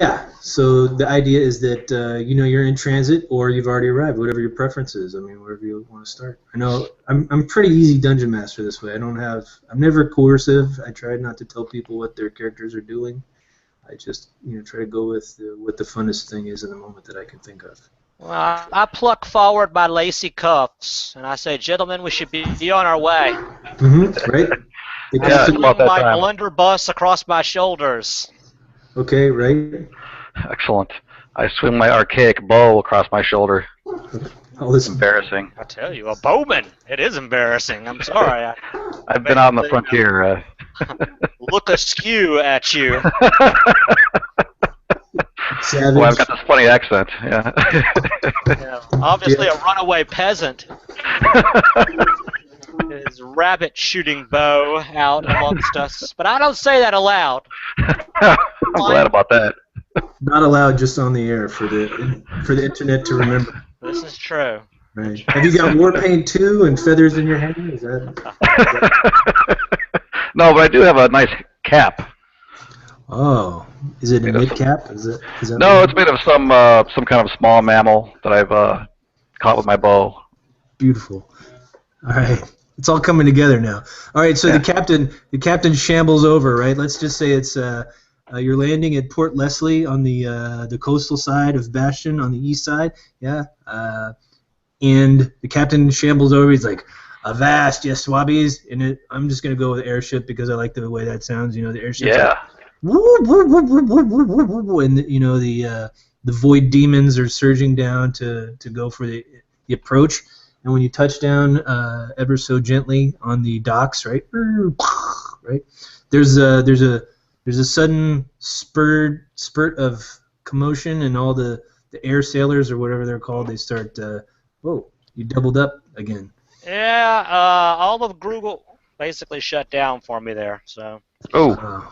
Yeah, so the idea is that you're in transit or you've already arrived, whatever your preference is. I mean, wherever you want to start. I know I'm pretty easy dungeon master this way. I'm never coercive. I try not to tell people what their characters are doing. I just try to go with what the funnest thing is in the moment that I can think of. Well, I pluck forward my lacy cuffs, and I say, gentlemen, we should be on our way. Right. The I Yeah, it's about swing that my time. blunderbuss across my shoulders. Okay, right. Excellent. I swing my archaic bow across my shoulder. All this Embarrassing. I tell you, a bowman. It is embarrassing. I'm sorry. I've been out on the frontier. Look askew at you. savage. Well, I've got this funny accent. Yeah. Obviously, a runaway peasant. His rabbit shooting bow out amongst us, but I don't say that aloud. I'm glad about that. Not allowed just on the air for the internet to remember. This is true. Right. Have you got war paint too and feathers in your hair? Is that... No, but I do have a nice cap. Oh, is it a knit cap? Is that No, it's made of some kind of small mammal that I've caught with my bow. Beautiful. All right, it's all coming together now. All right, so the captain shambles over. Right, let's just say it's you're landing at Port Leslie on the coastal side of Bastion on the east side. Yeah, and the captain shambles over. He's like, "Avast, yes, swabbies!" And I'm just gonna go with airship because I like the way that sounds. The airship. Yeah. And the void demons are surging down to go for the approach, and when you touch down ever so gently on the docks, right, there's a sudden spurt of commotion, and all the air sailors or whatever they're called, they start whoa, you doubled up again. Yeah, all of Google basically shut down for me there, so. Oh.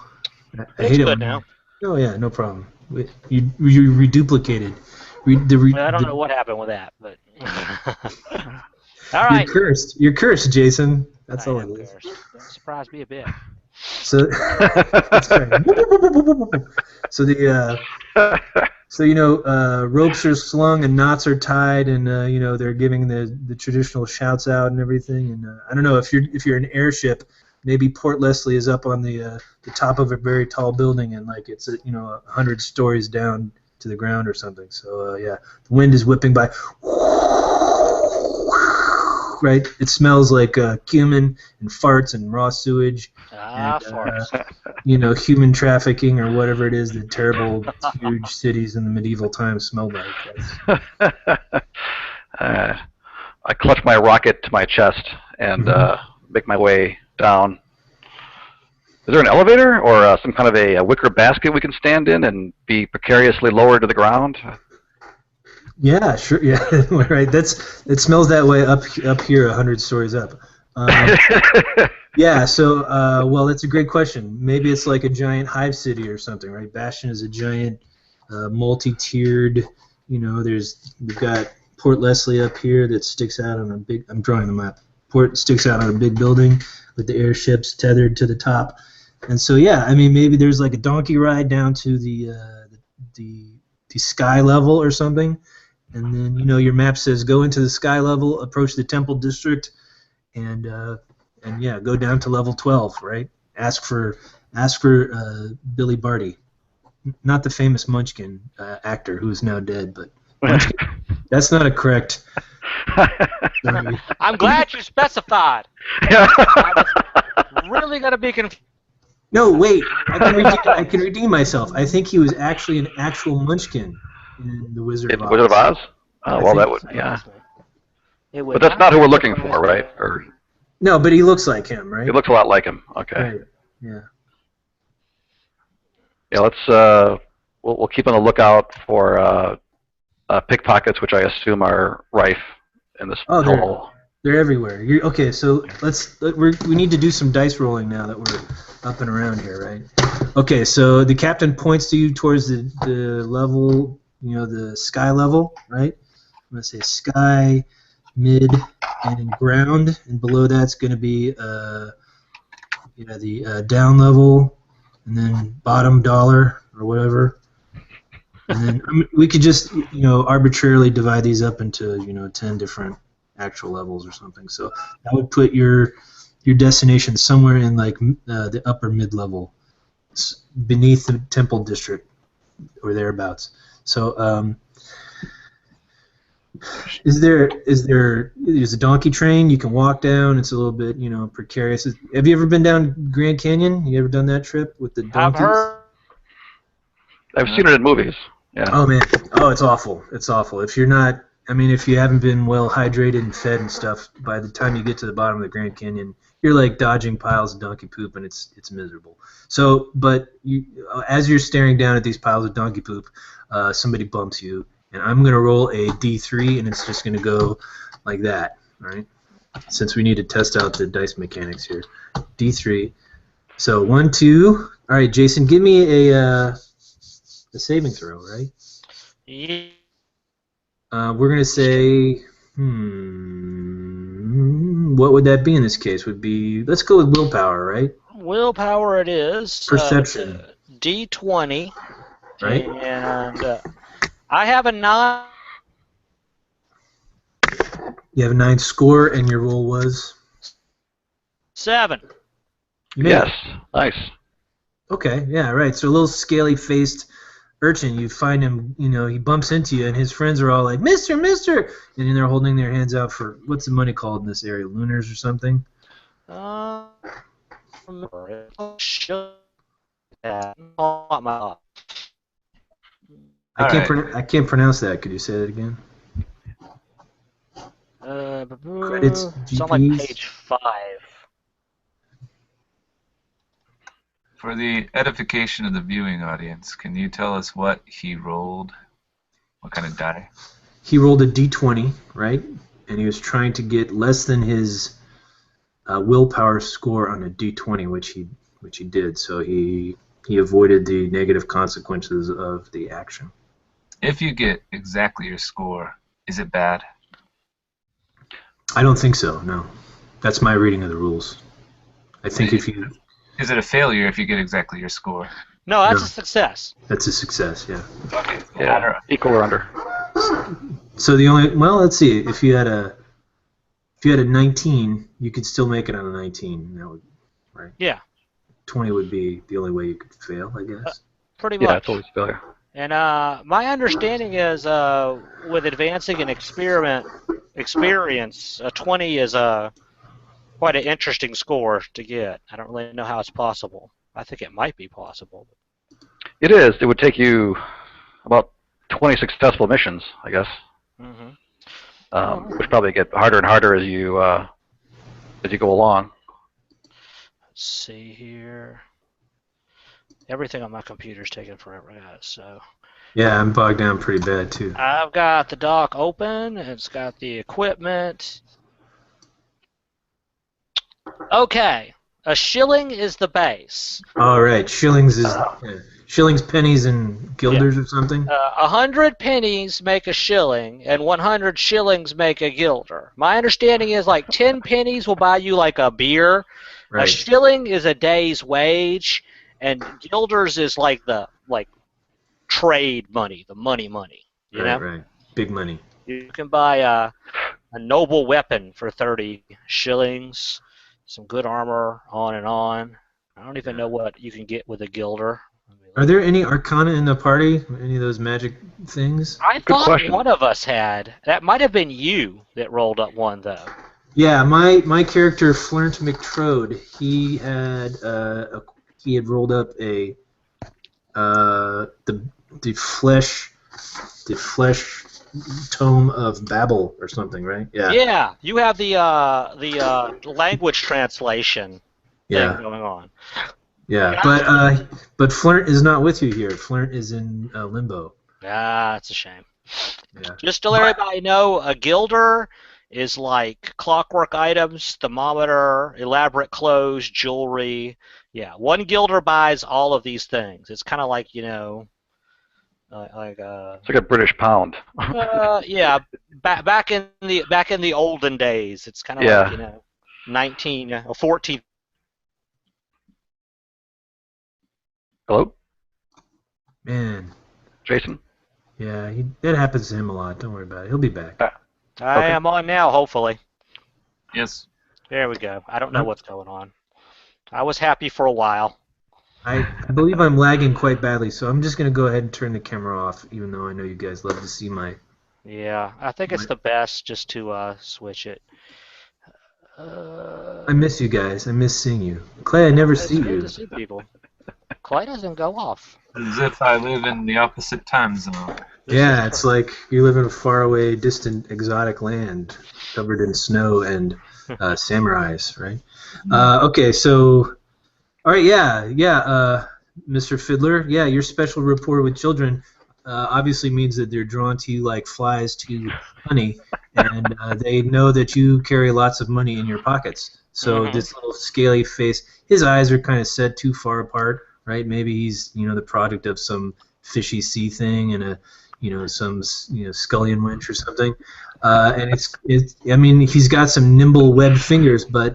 I hate good it. Now. Oh yeah, no problem. You reduplicated. I don't know what happened with that, but. All right. You're cursed, Jason. That's all it is. Cursed. That surprised me a bit. So that's right. So ropes are slung and knots are tied, and they're giving the traditional shouts out and everything. And I don't know if you're an airship. Maybe Port Leslie is up on the top of a very tall building, and like it's 100 stories down to the ground or something. So the wind is whipping by. Right, it smells like cumin and farts and raw sewage. Farts. Human trafficking or whatever it is that terrible huge cities in the medieval times smelled like. I clutch my rocket to my chest and make my way down. Is there an elevator or some kind of a wicker basket we can stand in and be precariously lowered to the ground? Yeah, sure. Yeah, right. It smells that way up here, 100 stories up. Yeah. So, well, that's a great question. Maybe it's like a giant hive city or something, right? Bastion is a giant, multi-tiered. We've got Port Leslie up here that sticks out on a big. I'm drawing the map. Port sticks out on a big building with the airships tethered to the top, and so maybe there's like a donkey ride down to the sky level or something. And then your map says go into the sky level, approach the temple district, and go down to level 12, right? Ask for Billy Barty, not the famous Munchkin actor who is now dead, but Munchkin. That's not a correct. I'm glad you specified. I was really gonna be confused. No, wait. I can redeem myself. I think he was actually an actual Munchkin. In the Wizard of Oz. Wizard of Oz? Oh, well, that would, yeah. But that's not who we're looking for, right? Or no, but he looks like him, right? He looks a lot like him. Okay. Right. Yeah. Yeah, let's we'll keep on the lookout for pickpockets, which I assume are rife in this hole. They're everywhere. Okay, so we need to do some dice rolling now that we're up and around here, right? Okay, so the captain points to you towards the level. The sky level, right? I'm going to say sky, mid, and ground, and below that's going to be the down level, and then bottom dollar or whatever. And then we could just, arbitrarily divide these up into, 10 different actual levels or something. So that would put your destination somewhere in like the upper mid-level, beneath the temple district or thereabouts. So there's a donkey train you can walk down. It's a little bit, precarious. Have you ever been down Grand Canyon? You ever done that trip with the donkeys? I've heard. I've seen it in movies. Yeah. Oh man, it's awful. It's awful. If you haven't been well hydrated and fed and stuff, by the time you get to the bottom of the Grand Canyon, you're like dodging piles of donkey poop, and it's miserable. So, but as you're staring down at these piles of donkey poop, somebody bumps you, and I'm gonna roll a D3, and it's just gonna go like that, right? Since we need to test out the dice mechanics here, D3. So 1, 2. All right, Jason, give me a saving throw, right? Yeah. We're gonna say, what would that be in this case? Let's go with willpower, right? Willpower it is. Perception. D20. Right. And I have a 9. You have a 9 score, and your roll was 7. Yes. Nice. Okay. Yeah. Right. So a little scaly-faced urchin, you find him, he bumps into you, and his friends are all like, Mister, Mister! And then they're holding their hands out for, what's the money called in this area, lunars or something? I can't pronounce that. Could you say that again? Credits, it's on like page 5. For the edification of the viewing audience, can you tell us what he rolled? What kind of die? He rolled a D20, right? And he was trying to get less than his willpower score on a D20, which he did. So he avoided the negative consequences of the action. If you get exactly your score, is it bad? I don't think so. No, that's my reading of the rules. I think if you. Is it a failure if you get exactly your score? No, that's a success. That's a success, yeah. Okay. Yeah. Equal or under. So let's see. If you had a 19, you could still make it on a 19. That would, right? Yeah. 20 would be the only way you could fail, I guess. Pretty much. Yeah, it's always failure. And my understanding is with advancing an experience, a 20 is quite an interesting score to get. I don't really know how it's possible. I think it might be possible. It is. It would take you about 20 successful missions, I guess. Mm-hmm. Which probably get harder and harder as you go along. Let's see here. Everything on my computer's taking forever, guys. So. Yeah, I'm bogged down pretty bad too. I've got the dock open. It's got the equipment. Okay, a shilling is the base. All right, shillings, pennies, and guilders or something. 100 pennies make a shilling, and 100 shillings make a guilder. My understanding is like 10 pennies will buy you like a beer. Right. A shilling is a day's wage, and guilders is like the trade money, the money. You know? Right. Big money. You can buy a noble weapon for 30 shillings. Some good armor, on and on. I don't even know what you can get with a guilder. Are there any arcana in the party? Any of those magic things? I thought one of us had. That might have been you that rolled up one, though. Yeah, my character Flint McTrode, he had rolled up the flesh tome of Babel or something, right? Yeah. Yeah, you have the language translation thing going on. Yeah, but Flint is not with you here. Flint is in limbo. Ah, that's a shame. Yeah. Just to let everybody know, a guilder is like clockwork items, thermometer, elaborate clothes, jewelry. Yeah, one guilder buys all of these things. It's kind of like, it's like a British pound. Yeah, back in the olden days, it's kind of like 19 or 14. Hello, man. Jason. Yeah, that happens to him a lot. Don't worry about it. He'll be back. I am on now, hopefully. Yes. There we go. I don't know what's going on. I was happy for a while. I believe I'm lagging quite badly, so I'm just going to go ahead and turn the camera off, even though I know you guys love to see my... Yeah, I think it's the best just to switch it. I miss you guys. I miss seeing you. Clay, I never see It's good you. to see people. Clay doesn't go off. As if I live in the opposite time zone. Yeah, it's like you live in a faraway, distant, exotic land covered in snow and samurais, right? Okay, so... All right, Mr. Fiddler, your special rapport with children obviously means that they're drawn to you like flies to honey, and they know that you carry lots of money in your pockets. So this little scaly face, his eyes are kind of set too far apart, right? Maybe he's the product of some fishy sea thing and some scullion winch or something. And I mean, he's got some nimble webbed fingers, but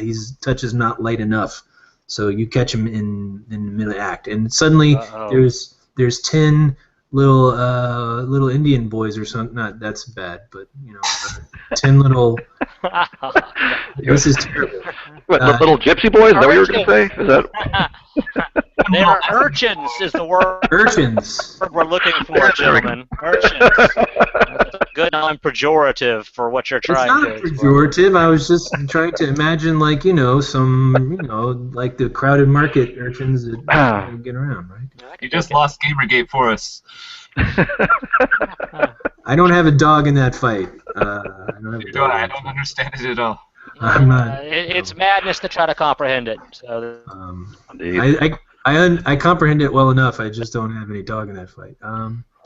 his touch is not light enough. So you catch him in the middle act, and suddenly there's 10 little Indian boys or something. Not that's bad, but 10 little. This is terrible. What, little gypsy boys? Is that what you were going to say? Is that? They are urchins, is the word. Urchins. We're looking for, gentlemen. Urchins. That's a good non-pejorative for what you're trying to It's not pejorative. I was just trying to imagine, like, some, like the crowded market urchins that get around, right? You just lost Gamergate for us. I don't have a dog in that fight. I don't understand it at all. I'm not. It's madness to try to comprehend it. So. I comprehend it well enough. I just don't have any dog in that fight.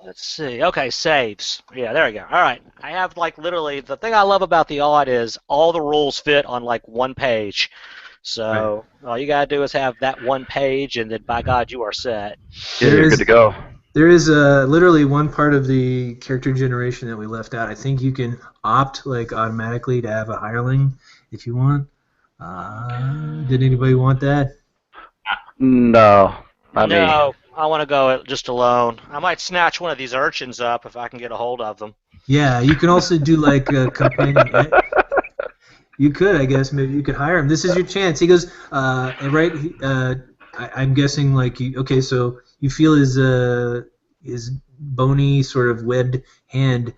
Let's see. Okay, saves. Yeah, there we go. All right. I have literally the thing I love about the odd is all the rules fit on one page. So all you gotta do is have that one page, and then by God, you are set. Yeah, you're good to go. There is literally one part of the character generation that we left out. I think you can opt automatically to have a hireling if you want. Did anybody want that? No, not me. No, I want to go just alone. I might snatch one of these urchins up if I can get a hold of them. Yeah, you can also do a companion. You could, I guess, maybe you could hire him. This is your chance. He goes, right? I'm guessing okay, so you feel his bony sort of webbed hand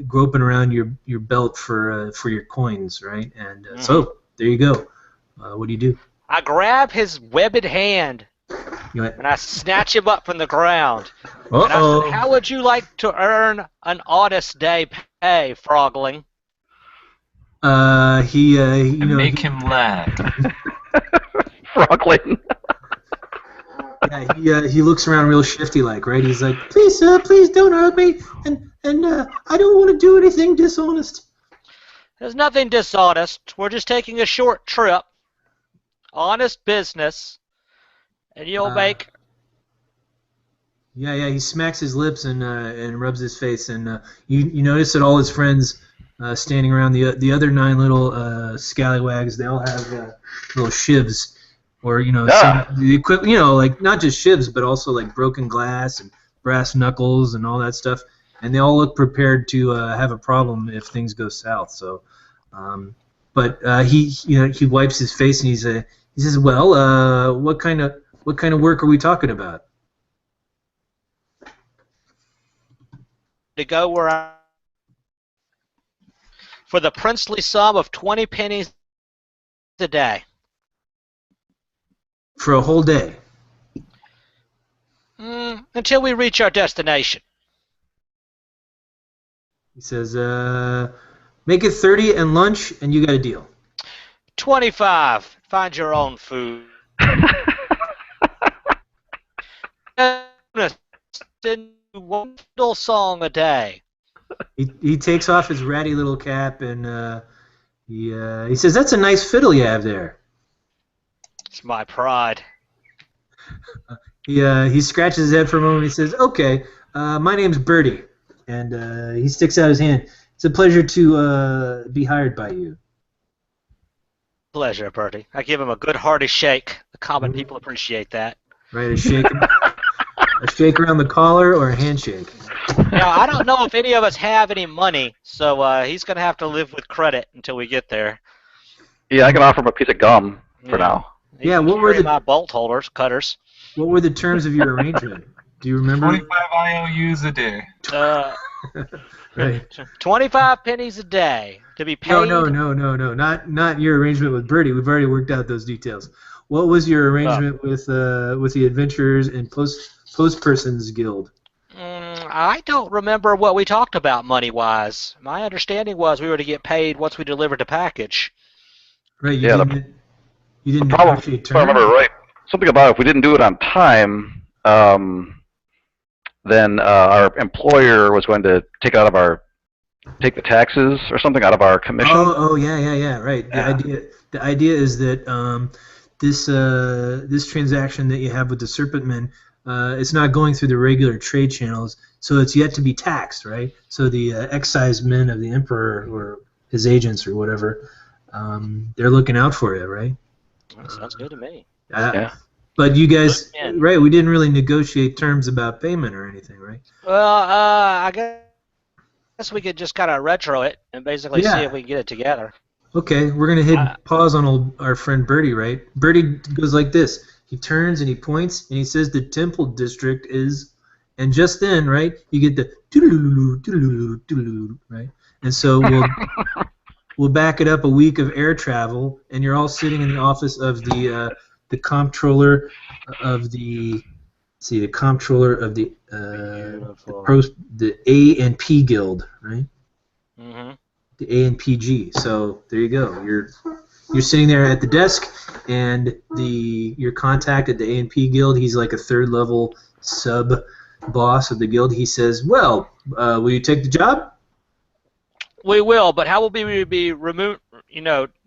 groping around your belt for your coins, right? And so there you go. What do you do? I grab his webbed hand and I snatch him up from the ground. And I said, how would you like to earn an honest day pay, Frogling? Make him laugh. Frogling. Yeah, he looks around real shifty right? He's like, please don't hurt me, and I don't want to do anything dishonest. There's nothing dishonest. We're just taking a short trip. Honest business, and you'll make. Yeah, he smacks his lips and rubs his face, and you notice that all his friends standing around the other 9 little scallywags, they all have little shivs, or the equipment, not just shivs, but also broken glass and brass knuckles and all that stuff, and they all look prepared to have a problem if things go south. So, but he wipes his face and he says, "Well, what kind of work are we talking about?" To go where for the princely sum of 20 pennies a day. For a whole day. Until we reach our destination. He says, "Make it 30 and lunch, and you got a deal." 25. Find your own food. One little song a day. He takes off his ratty little cap and he says, "That's a nice fiddle you have there." It's my pride. He scratches his head for a moment. And he says, "Okay, my name's Bertie," and he sticks out his hand. "It's a pleasure to be hired by you." Pleasure, Bertie. I give him a good hearty shake. The common people appreciate that. Right, a shake. A shake around the collar or a handshake? Now, I don't know if any of us have any money, so he's going to have to live with credit until we get there. Yeah, I can offer him a piece of gum for now. Yeah, what were my bolt holders, cutters? What were the terms of your arrangement? Do you remember? 25 IOUs a day. Right. 25 pennies a day to be paid. No. Not your arrangement with Bertie. We've already worked out those details. What was your arrangement with the Adventurers and Post Persons Guild? I don't remember what we talked about money-wise. My understanding was we were to get paid once we delivered the package. Right. You didn't problem, negotiate if I terms? remember right, something about if we didn't do it on time, then our employer was going to take the taxes or something out of our commission. Yeah, right. The idea is that this transaction that you have with the Serpentmen, it's not going through the regular trade channels, so it's yet to be taxed, right? So the excise men of the Emperor or his agents or whatever, they're looking out for you, right? That sounds good to me. Yeah. But you guys, right, we didn't really negotiate terms about payment or anything, right? Well, I guess we could just kind of retro it and basically see if we can get it together. Okay, we're going to hit pause on our friend Bertie, right? Bertie goes like this. He turns and he points and he says the temple district is, and just then, right, you get the right? And so we'll back it up a week of air travel, and you're all sitting in the office of the comptroller of the A and P Guild, right? Mm-hmm. The A and PG. So there you go. You're sitting there at the desk, and your contact at the A and P Guild, he's like a third level sub boss of the guild. He says, "Well, will you take the job?" We will, but how will we be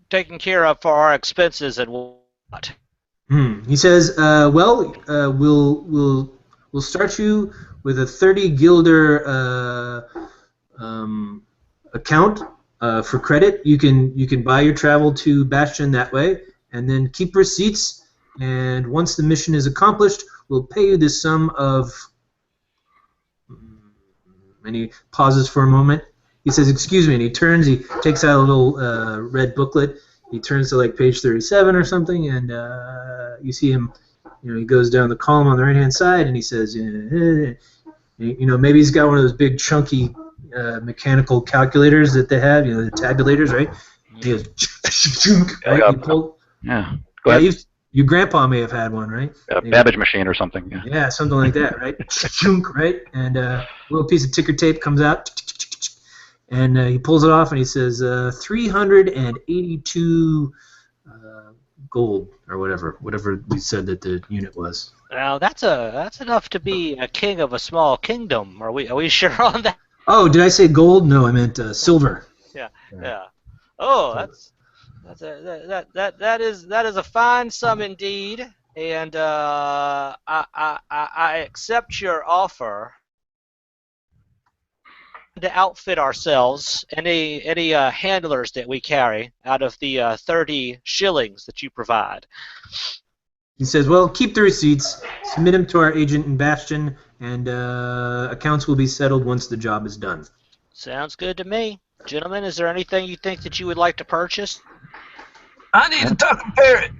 taken care of for our expenses and what? He says, "Well, we'll start you with a 30 guilder account for credit. You can buy your travel to Bastion that way, and then keep receipts. And once the mission is accomplished, we'll pay you the sum of." And he pauses for a moment. He says, "Excuse me," and he turns. He takes out a little red booklet. He turns to like page 37 or something, and you see him. He goes down the column on the right-hand side, and he says, maybe he's got one of those big chunky mechanical calculators that they have, the tabulators, right? He goes, right? Go ahead. Your grandpa may have had one, right? A Babbage machine or something. Yeah, something like that, right? Right? And a little piece of ticker tape comes out. And he pulls it off and he says 382 gold or whatever we said that the unit was. Now that's enough to be a king of a small kingdom. Are we sure on that? Oh, did I say gold? No, I meant silver. Yeah. Oh, that is a fine sum indeed, and I accept your offer. To outfit ourselves, any handlers that we carry out of the 30 shillings that you provide. He says, "Well, keep the receipts, submit them to our agent in Bastion, and accounts will be settled once the job is done." Sounds good to me. Gentlemen, is there anything you think that you would like to purchase? I need a talking parrot.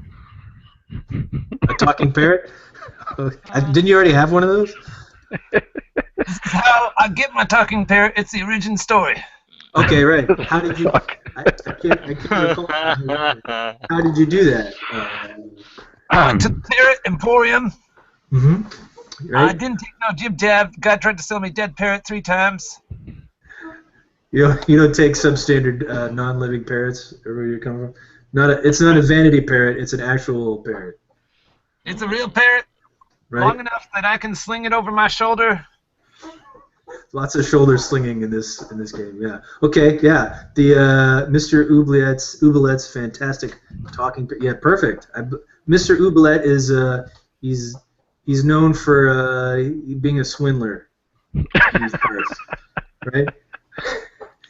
A talking parrot? Didn't you already have one of those? This is how I get my talking parrot. It's the origin story. Okay, right. How did you? I can't recall. How did you do that? I went to the Parrot Emporium. Mm-hmm. Right. I didn't take no jib jab. The guy tried to sell me dead parrot 3 times. You don't take substandard non-living parrots, or where you're coming from. It's not a vanity parrot. It's an actual parrot. It's a real parrot. Right. Long enough that I can sling it over my shoulder. Lots of shoulder slinging in this game. Yeah. Okay. Yeah. The Mr. Oubelet's fantastic talking. Yeah. Perfect. Mr. Oubelet is he's known for being a swindler. Right.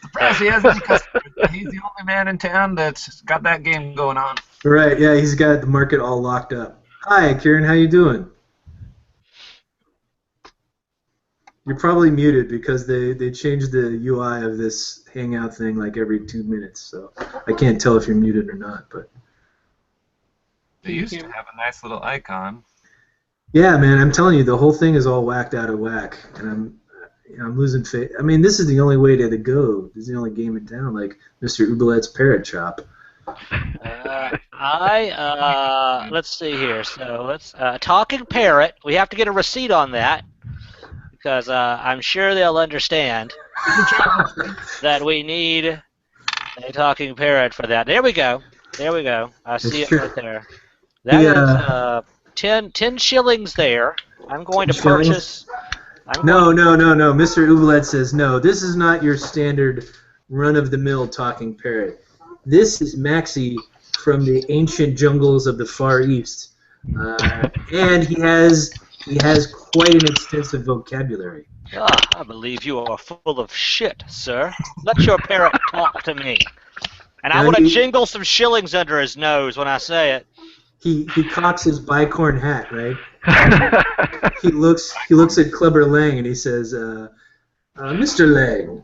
Surprised he has any customers. He's the only man in town that's got that game going on. Right. Yeah. He's got the market all locked up. Hi, Kieran. How you doing? You're probably muted because they changed the UI of this Hangout thing like every 2 minutes, so I can't tell if you're muted or not. But They used to have a nice little icon. yeah, man, I'm telling you, the whole thing is all whacked out of whack, and I'm losing faith. I mean, this is the only way to go. This is the only game in town, like Mr. Oubelet's Parrot Shop. Let's see here. So let's talking parrot. We have to get a receipt on that because I'm sure they'll understand that we need a talking parrot for that. There we go. There we go. I see it right there. That is 10 shillings there. I'm going to purchase. No. Mr. Oubelet says no. This is not your standard run-of-the-mill talking parrot. This is Maxie from the ancient jungles of the Far East, and he has quite an extensive vocabulary. I believe you are full of shit, sir. Let your parrot talk to me. And I want to jingle some shillings under his nose when I say it. He cocks his bicorn hat, right? he looks at Clubber Lang and he says, Mr. Lang,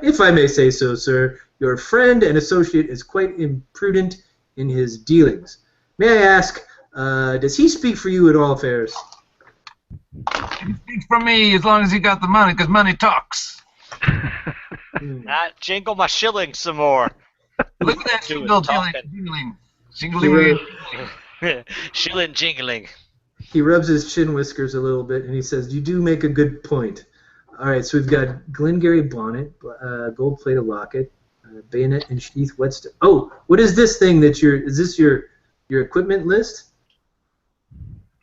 if I may say so, sir, your friend and associate is quite imprudent in his dealings. May I ask, does he speak for you at all affairs? He speaks for me as long as he got the money, because money talks. I jingle my shillings some more. Look at that jingle jingling. Jingling. Shilling jingling. He rubs his chin whiskers a little bit and he says, you do make a good point. All right, so we've got Glengarry bonnet, gold-plated locket, bayonet and sheath whetstone. Oh, what is this thing that is this your equipment list?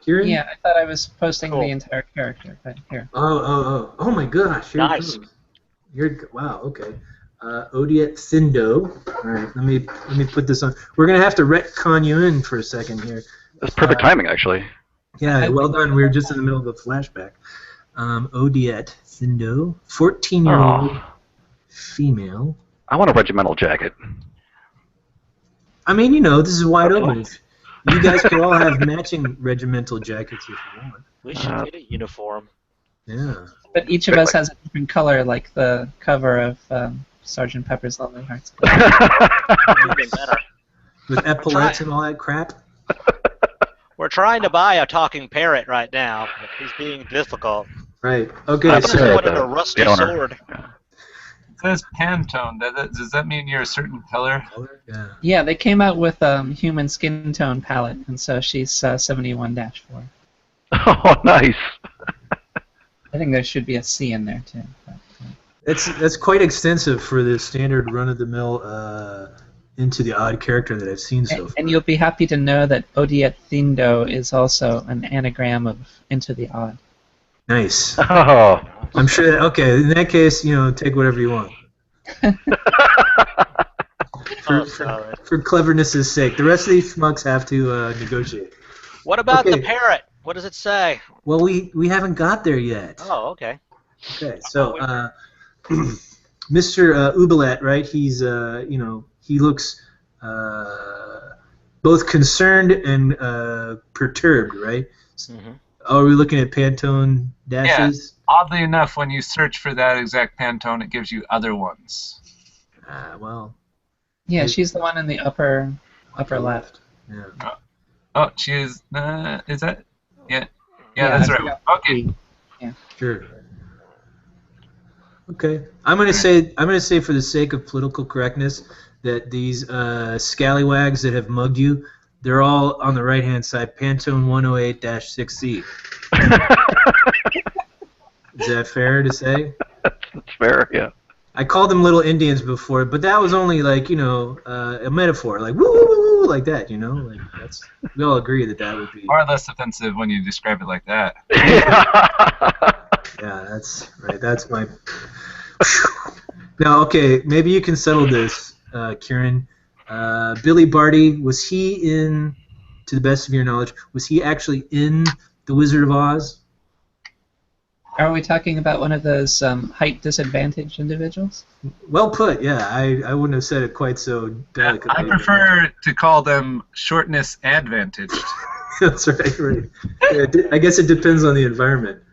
Kieran? Yeah, I thought I was posting the entire character, but here. Oh my gosh. Nice. Wow, okay. Odiet Thindo. All right, let me put this on. We're going to have to retcon you in for a second here. That's perfect timing, actually. Yeah, well done. We were just in the middle of a flashback. Odiet Thindo, 14-year-old female. I want a regimental jacket. I mean, this is wide open. You guys could all have matching regimental jackets if you want. We should get a uniform. Yeah. But each of us has a different color, like the cover of Sgt. Pepper's Lonely Hearts. Even better. With epaulets and all that crap? We're trying to buy a talking parrot right now, but he's being difficult. Right. Okay. I'm just wanted a rusty sword. It says Pantone. Does that mean you're a certain color? Yeah. Yeah, they came out with a human skin tone palette, and so she's 71-4. Oh, nice. I think there should be a C in there too. But, That's quite extensive for the standard run-of-the-mill Into the Odd character that I've seen so far. And you'll be happy to know that Odiet Thindo is also an anagram of Into the Odd. Nice. Oh. I'm sure that, okay, in that case, take whatever you want. For cleverness' sake. The rest of these schmucks have to negotiate. What about the parrot? What does it say? Well, we haven't got there yet. Oh, okay. Okay, so Mr. Oubelet, right? He's he looks both concerned and perturbed, right? Mm-hmm. Are we looking at Pantone dashes? Yeah. Oddly enough, when you search for that exact Pantone, it gives you other ones. Well. Yeah, she's the one in the upper left. Yeah. Oh, she is. Is that? Yeah. Yeah, that's right. Okay. Yeah. Sure. Okay. I'm gonna say for the sake of political correctness that these scallywags that have mugged you, they're all on the right-hand side, Pantone 108-6C. Is that fair to say? That's fair, yeah. I called them little Indians before, but that was only like, a metaphor, like woo woo woo woo, like that, like we all agree that would be far less offensive when you describe it like that. Yeah, that's right. That's my. Now, okay, maybe you can settle this, Kieran. Billy Barty, was he in, to the best of your knowledge, was he actually in The Wizard of Oz? Are we talking about one of those height disadvantaged individuals? Well put, yeah. I wouldn't have said it quite so delicately. I prefer to call them shortness advantaged. That's right. Yeah, I guess it depends on the environment.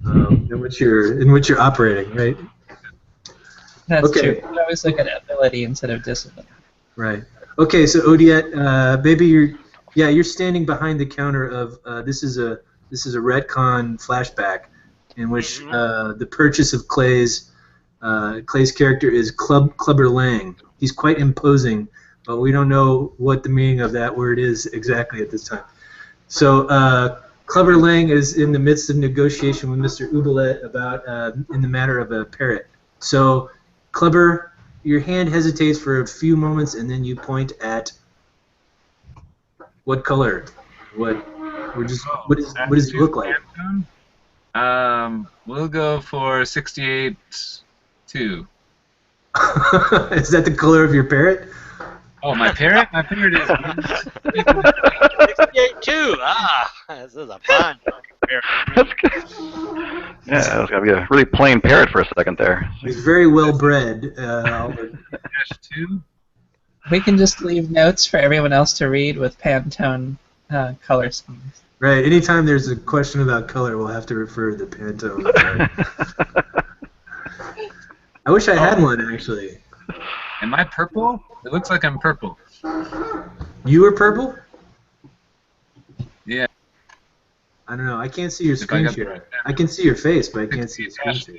in which you're operating, right? That's Okay. true. We always look at ability instead of discipline. Right. Okay, so Odiette, baby, you're standing behind the counter of this is a retcon flashback in which the purchase of Clay's character is Clubber Lang. He's quite imposing, but we don't know what the meaning of that word is exactly at this time. So Clubber Lang is in the midst of negotiation with Mr. Oubliette about in the matter of a parrot. So Clubber, your hand hesitates for a few moments, and then you point at what color? What does it look like? We'll go for 68-2. Is that the color of your parrot? Oh, my parrot? My parrot is 68-2. This is a fine parrot. That's good. Yeah, that was gonna be a really plain parrot for a second there. He's very well bred. -2. We can just leave notes for everyone else to read with Pantone color schemes. Right. Anytime there's a question about color, we'll have to refer to the Pantone. I wish I had one, actually. Am I purple? It looks like I'm purple. You were purple? Yeah. I don't know. I can't see your If I screen got the share. right I can see your face, but I can't see your screen share.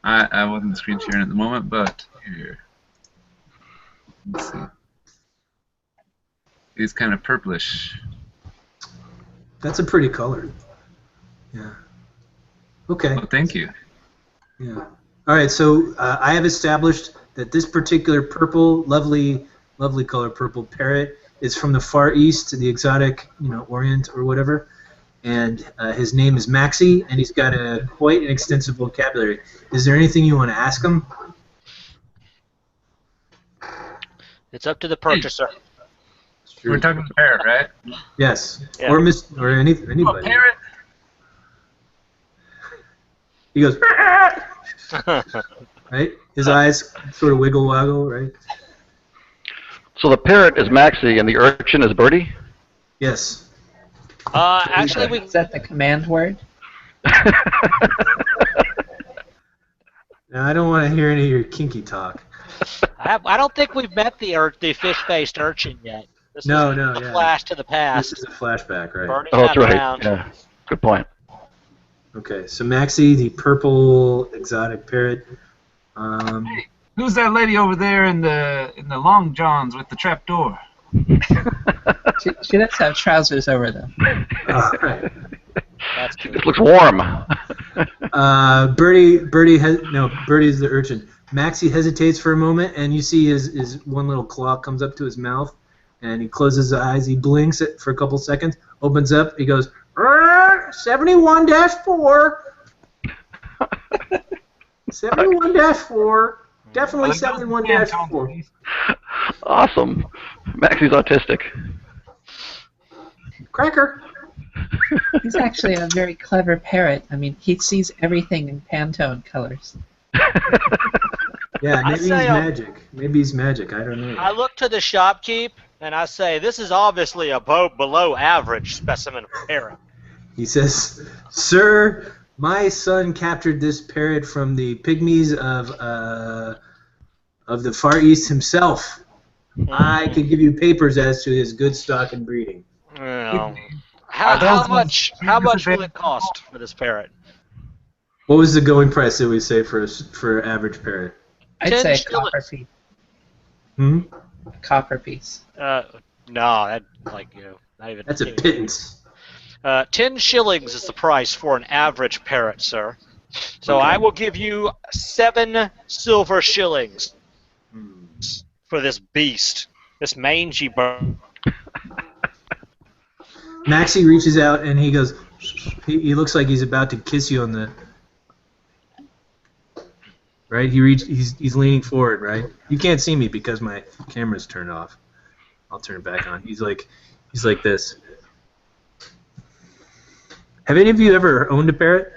I wasn't screen sharing at the moment, but here. Let's see. He's kind of purplish. That's a pretty color. Yeah. Okay. Oh, thank you. Yeah. All right. So I have established that this particular purple, lovely color purple parrot is from the Far East, the exotic, Orient or whatever, and his name is Maxie, and he's got quite an extensive vocabulary. Is there anything you want to ask him? It's up to the purchaser. We're talking parrot, right? Yes. Yeah. Or anybody. Oh, parrot. He goes, right? His eyes sort of wiggle waggle, right? So the parrot is Maxie and the urchin is Birdie? Yes. Actually, Is that the command word? Now, I don't want to hear any of your kinky talk. I don't think we've met the fish-faced urchin yet. This No, is no, a yeah. flash to the past. This is a flashback, right? Bernie's Oh, that's not right. around. Yeah. Good point. Okay, so Maxie, the purple exotic parrot. Who's that lady over there in the long johns with the trap door? She does have trousers over them. Right. That's It cute. looks warm. Birdie's the urchin. Maxie hesitates for a moment, and you see his one little claw comes up to his mouth, and he closes his eyes. He blinks it for a couple seconds, opens up. He goes, 71-4. 71-4. Definitely 71-4. Awesome. Maxie's autistic. Cracker. He's actually a very clever parrot. I mean, he sees everything in Pantone colors. Yeah, I maybe he's say, magic. Maybe he's magic. I don't know. I look to the shopkeep and I say, "This is obviously a below average specimen of parrot." He says, "Sir, my son captured this parrot from the pygmies of the Far East himself. I could give you papers as to his good stock and breeding." Well, how much will it cost for this parrot? What was the going price that we say for average parrot? I'd 10 say a shillings. copper piece. Hmm? Copper piece. No, not even. That's a pittance. 10 shillings is the price for an average parrot, sir. So Okay. I will give you 7 silver shillings for this beast, this mangy bird. Maxie reaches out and he goes. He looks like he's about to kiss you on the. Right, he's leaning forward. Right, you can't see me because my camera's turned off. I'll turn it back on. He's like this. Have any of you ever owned a parrot?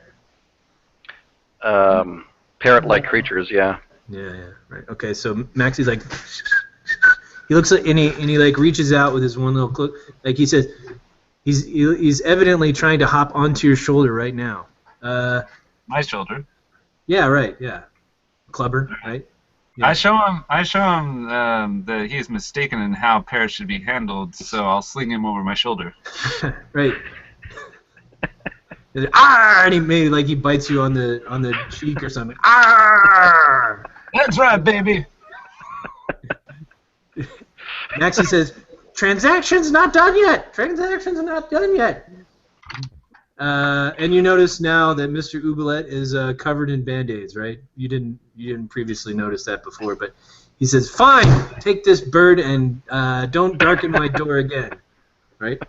Parrot-like creatures, yeah. Yeah, right. Okay, so Maxie's like, he looks like, and he like reaches out with his one little, like he says, He's evidently trying to hop onto your shoulder right now. My shoulder. Yeah, right. Yeah, Clubber, right? Yeah. I show him that he is mistaken in how pairs should be handled, so I'll sling him over my shoulder. Right. And he made like he bites you on the cheek or something. That's right, baby. Maxie says, "Transaction's not done yet. Transaction's not done yet." And you notice now that Mr. Oubliette is covered in band-aids, right? You didn't previously notice that before, but he says, "Fine, take this bird and don't darken my door again." Right?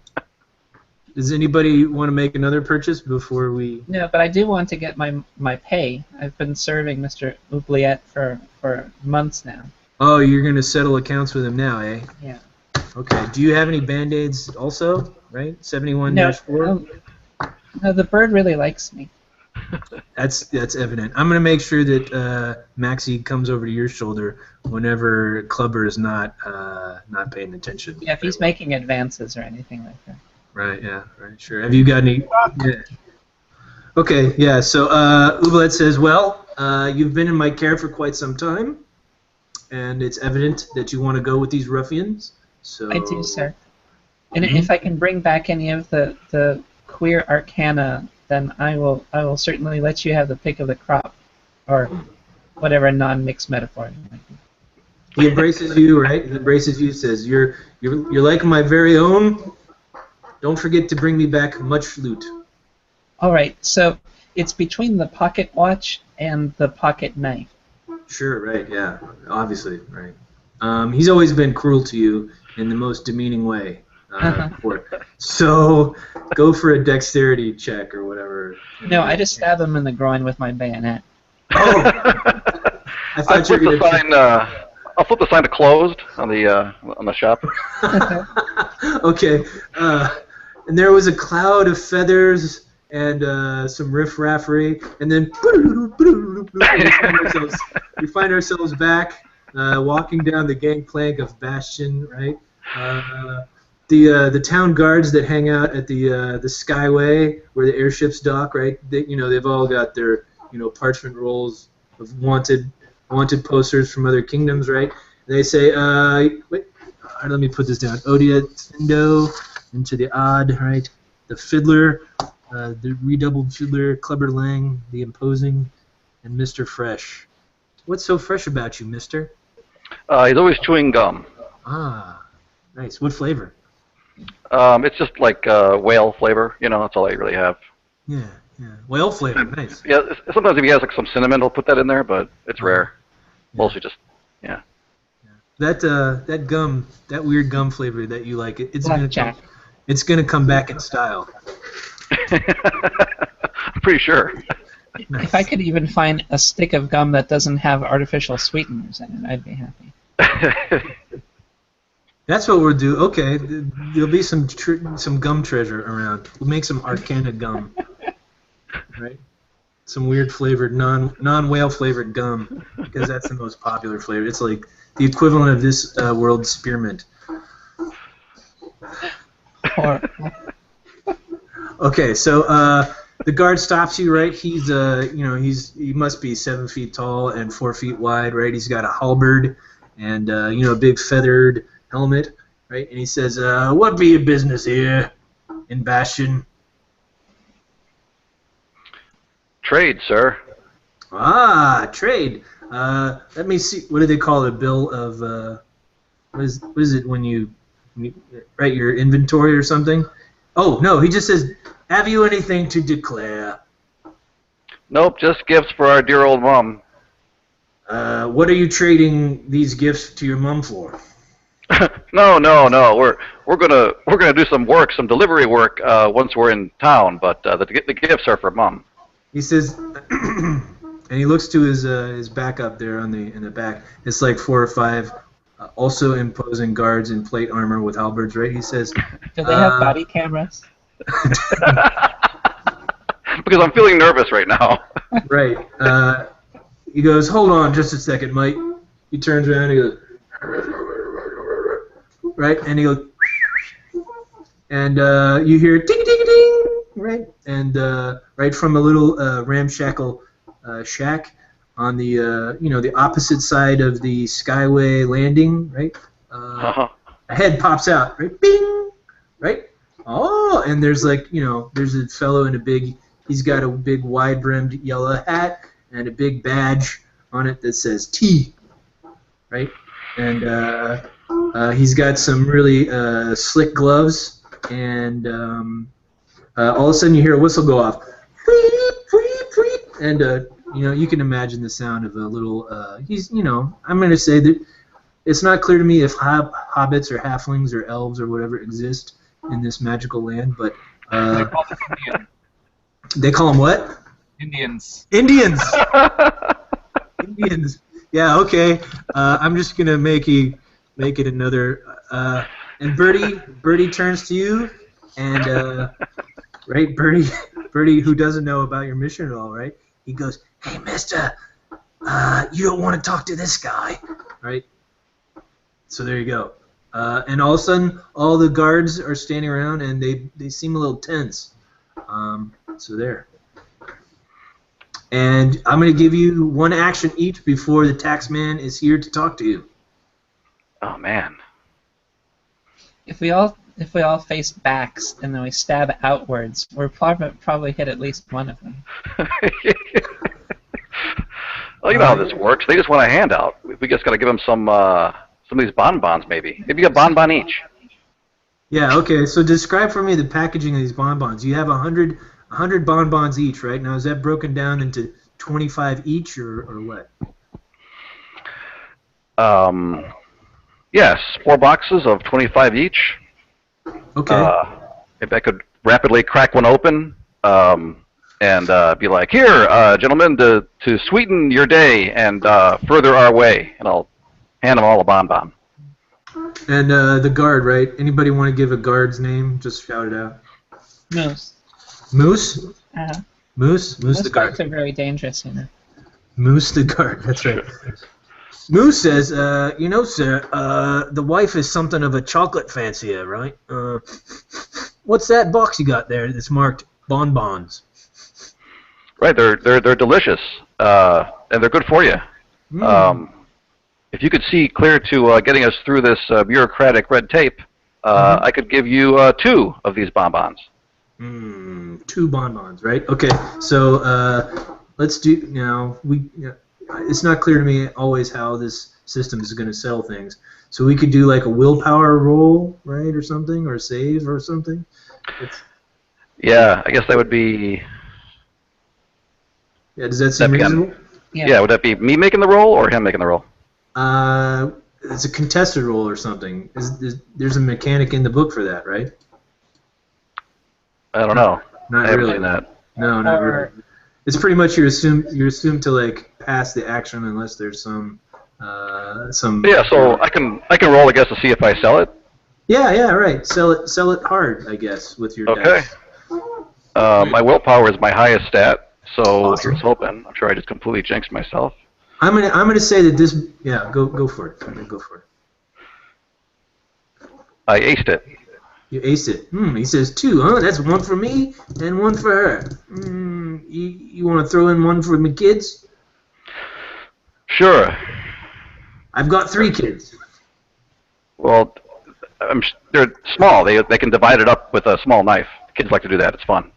Does anybody want to make another purchase before we? No, but I do want to get my pay. I've been serving Mr. Oubliette for months now. Oh, you're going to settle accounts with him now, eh? Yeah. Okay. Do you have any band-aids also? Right? 71-4. No, the bird really likes me. That's evident. I'm going to make sure that Maxie comes over to your shoulder whenever Clubber is not paying attention. Yeah, if he's making advances or anything like that. Right. Yeah. Right. Sure. Have you got any? Yeah. Okay. Yeah. So Oubliette says, "Well, you've been in my care for quite some time, and it's evident that you want to go with these ruffians." So I do, sir. And if I can bring back any of the queer arcana, then I will certainly let you have the pick of the crop, or whatever non-mixed metaphor it might be. He embraces you, right? He embraces you. Says, "You're like my very own. Don't forget to bring me back much loot." All right, so it's between the pocket watch and the pocket knife. Sure, right, yeah, obviously, right. He's always been cruel to you in the most demeaning way. Before. So go for a dexterity check or whatever. No, I just stab him in the groin with my bayonet. Oh! I thought you were going to... I'll flip the sign to closed on the shop. Okay. And there was a cloud of feathers and some riff-raffery, and then we find ourselves back walking down the gangplank of Bastion, right? The town guards that hang out at the Skyway where the airships dock, right? They've all got their parchment rolls of wanted posters from other kingdoms, right? And they say, wait, let me put this down. Odia Tindo into the odd, right? The fiddler, the redoubled fiddler, Clubber Lang, the imposing, and Mr. Fresh. What's so fresh about you, Mister? He's always chewing gum. Ah, nice. What flavor? It's just like whale flavor. That's all I really have. Yeah. Whale flavor, nice. Yeah, sometimes if he has like some cinnamon, he'll put that in there, but it's rare. Yeah. Mostly just, yeah. That gum, that weird gum flavor that you like, it's gonna come back in style. I'm pretty sure. Nice. If I could even find a stick of gum that doesn't have artificial sweeteners in it, I'd be happy. That's what we'll do. Okay, there'll be some gum treasure around. We'll make some Arcana gum, right? Some weird flavored, non-whale flavored gum, because that's the most popular flavor. It's like the equivalent of this world's spearmint. Okay, so the guard stops you, right? He's he must be 7 feet tall and 4 feet wide, right? He's got a halberd and a big feathered helmet, right? And he says, "What be your business here in Bastion?" Trade, sir. Ah, trade. Let me see. What do they call a bill of? What is it when you write your inventory or something? Oh no, he just says, "Have you anything to declare?" Nope, just gifts for our dear old mom. What are you trading these gifts to your mom for? No. We're gonna do some work, some delivery work once we're in town. But the gifts are for mom. He says, and he looks to his backup there in the back. It's like 4 or 5 also imposing guards in plate armor with halberds, right? He says, Do they have body cameras? Because I'm feeling nervous right now. Right. He goes, "Hold on just a second, Mike." He turns around and he goes, right, and he goes, and you hear ding ding ding, right? And right from a little ramshackle shack on the the opposite side of the Skyway landing, right? A head pops out, right? Bing, right? Oh, and there's there's a fellow in he's got a big wide-brimmed yellow hat and a big badge on it that says T, right? And he's got some really slick gloves, and all of a sudden you hear a whistle go off, and you can imagine the sound of a little. I'm going to say that it's not clear to me if hobbits or halflings or elves or whatever exist in this magical land, but They call them Indians. they call them what? Indians. Indians. Indians. Yeah. Okay. I'm just gonna make it another. And Birdie turns to you, and right, Birdie, who doesn't know about your mission at all, right? He goes, "Hey, Mister, you don't want to talk to this guy, right?" So there you go. And all of a sudden, all the guards are standing around, and they seem a little tense. So there. And I'm going to give you one action each before the taxman is here to talk to you. Oh man. If we all face backs and then we stab outwards, we'll probably hit at least one of them. Well, you know how this works. They just want a handout. We just got to give them some of these bonbons, maybe. Maybe a bonbon each. Yeah. Okay. So describe for me the packaging of these bonbons. You have 100 bonbons each, right? Now is that broken down into 25 each, or what? Yes, 4 boxes of 25 each. Okay. If I could rapidly crack one open and be like, "Here, gentlemen, to sweeten your day and further our way," and I'll hand them all a bonbon. And the guard, right? Anybody want to give a guard's name? Just shout it out. Moose. Moose? Moose the Most guard. guards are very dangerous, you know. Moose the guard, that's right. Moose says, sir, the wife is something of a chocolate fancier, right? What's that box you got there that's marked bonbons? Right, they're delicious, and they're good for you. If you could see clear to getting us through this bureaucratic red tape, I could give you 2 of these bonbons. 2 bonbons, right? Okay, so let's do now. It's not clear to me always how this system is going to sell things. So we could do like a willpower roll, right, or something, or save or something. Yeah, I guess that would be. Yeah, does that seem reasonable? Yeah, would that be me making the roll or him making the roll? It's a contested roll or something. There's a mechanic in the book for that, right? I don't know. Not I haven't really. seen that. No, not really. It's pretty much you're assumed to like pass the action unless there's some. Yeah, so I can roll, I guess, to see if I sell it. Yeah, right. Sell it hard, I guess, with your Okay. dice. My willpower is my highest stat, so Awesome. here's hoping. I'm sure I just completely jinxed myself. I'm gonna say that this. Yeah, go for it. Go for it. I aced it. You aced it. He says 2, huh? That's 1 for me and 1 for her. You want to throw in 1 for my kids? Sure. I've got 3 kids. Well, they're small. They can divide it up with a small knife. Kids like to do that. It's fun.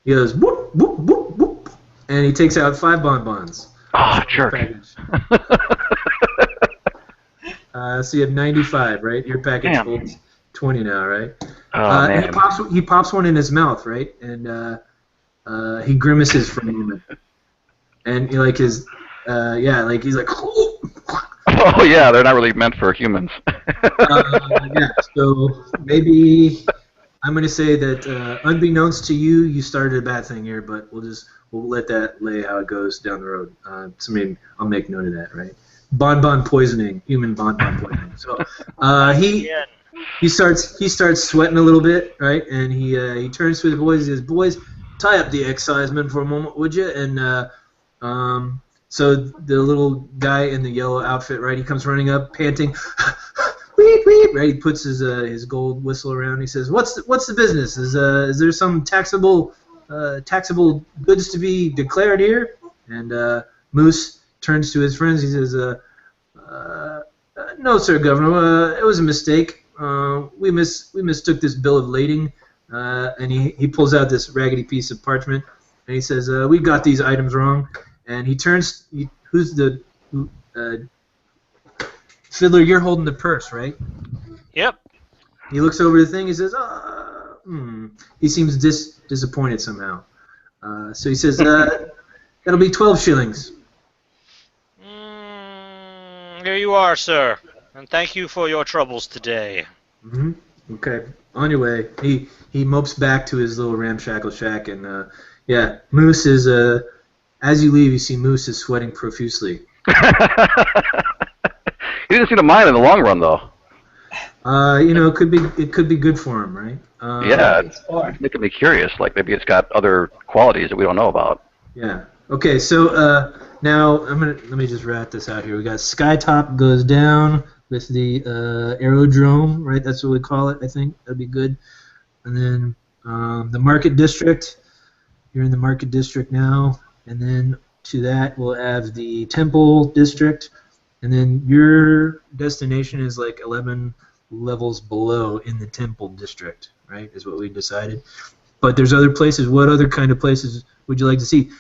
He goes whoop whoop whoop whoop, and he takes out 5 bonbons. Oh, jerk. So you have 95, right? Your package Damn. holds 20 now, right? Oh, man. He pops one in his mouth, right? And he grimaces for a moment. And he's like, he's like, Oh, yeah, they're not really meant for humans. yeah. So maybe I'm going to say that unbeknownst to you, you started a bad thing here, but we'll let that lay how it goes down the road. So maybe I'll make note of that, right? Bonbon poisoning, human bonbon poisoning. So he starts sweating a little bit, right? And he turns to the boys. He says, "Boys, tie up the exciseman for a moment, would you?" And so the little guy in the yellow outfit, right? He comes running up, panting. "Weep, beep. Right, he puts his gold whistle around. He says, "What's the business? Is there some taxable goods to be declared here?" And Moose turns to his friends. He says, "No, sir, Governor. It was a mistake. We mistook this bill of lading." And he pulls out this raggedy piece of parchment, and he says, "We got these items wrong." And he turns. Fiddler, you're holding the purse, right? Yep. He looks over the thing. He says, He seems disappointed somehow. So he says, "That'll be 12 shillings." Here you are, sir, and thank you for your troubles today. Mm-hmm. Okay, on your way. He mopes back to his little ramshackle shack, and Moose is. As you leave, you see Moose is sweating profusely. He didn't seem to mind in the long run, though. It could be good for him, right? Yeah, it's making me curious. Like maybe it's got other qualities that we don't know about. Yeah. Okay. So now let me just rat this out here. We got Skytop goes down with the aerodrome, right? That's what we call it. I think that'd be good. And then the Market District. You're in the Market District now, and then to that we'll have the Temple District, and then your destination is like 11 levels below in the Temple District, right? Is what we decided. But there's other places. What other kind of places would you like to see?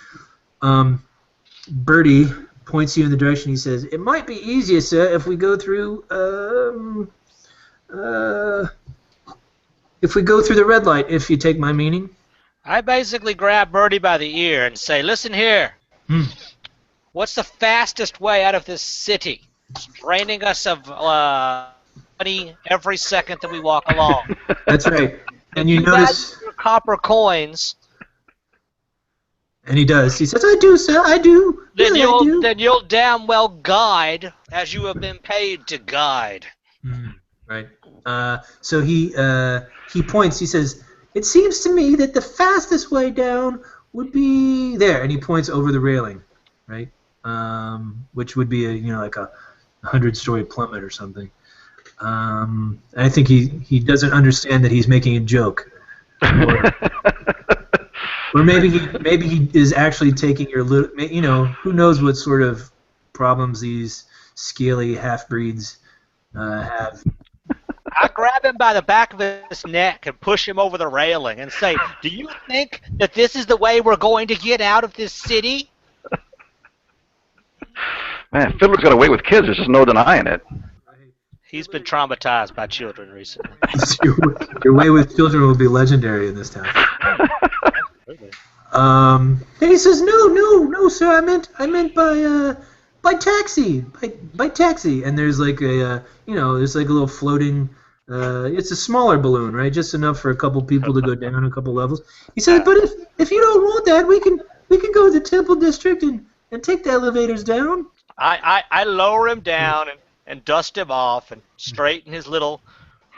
Bertie points you in the direction. He says, "It might be easier, sir, if we go through the red light. If you take my meaning." I basically grab Birdie by the ear and say, "Listen here. What's the fastest way out of this city? It's draining us of money every second that we walk along." That's right. And you guys notice with your copper coins. And he does. He says, "I do, sir. I do. Then Really, I do." you'll damn well guide as you have been paid to guide. Right. So he points. He says, "It seems to me that the fastest way down would be there," and he points over the railing, right? Which would be like a 100-story plummet or something. I think he doesn't understand that he's making a joke, or maybe he is actually taking your little. Who knows what sort of problems these scaly half-breeds have. I grab him by the back of his neck and push him over the railing and say, "Do you think that this is the way we're going to get out of this city?" Man, Fiddler's got away with kids. There's just no denying it. He's been traumatized by children recently. Your way with children will be legendary in this town. And he says, "No, sir. I meant by taxi, by taxi." And there's like there's like a little floating. It's a smaller balloon, right? Just enough for a couple people to go down a couple levels. He said, "But if you don't want that, we can go to the Temple District and take the elevators down." I lower him down and dust him off and straighten his little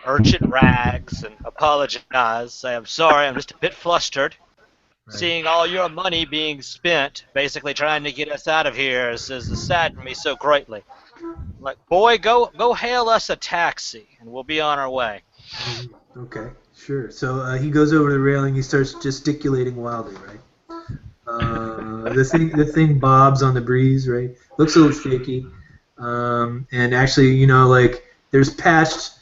urchin rags and apologize. Say, "I'm sorry, I'm just a bit flustered. Right. Seeing all your money being spent, basically trying to get us out of here, has saddened me so greatly. Like, boy, go hail us a taxi, and we'll be on our way." Okay, sure. So he goes over the railing. He starts gesticulating wildly, right? The thing bobs on the breeze, right? Looks a little shaky. And actually, there's patched.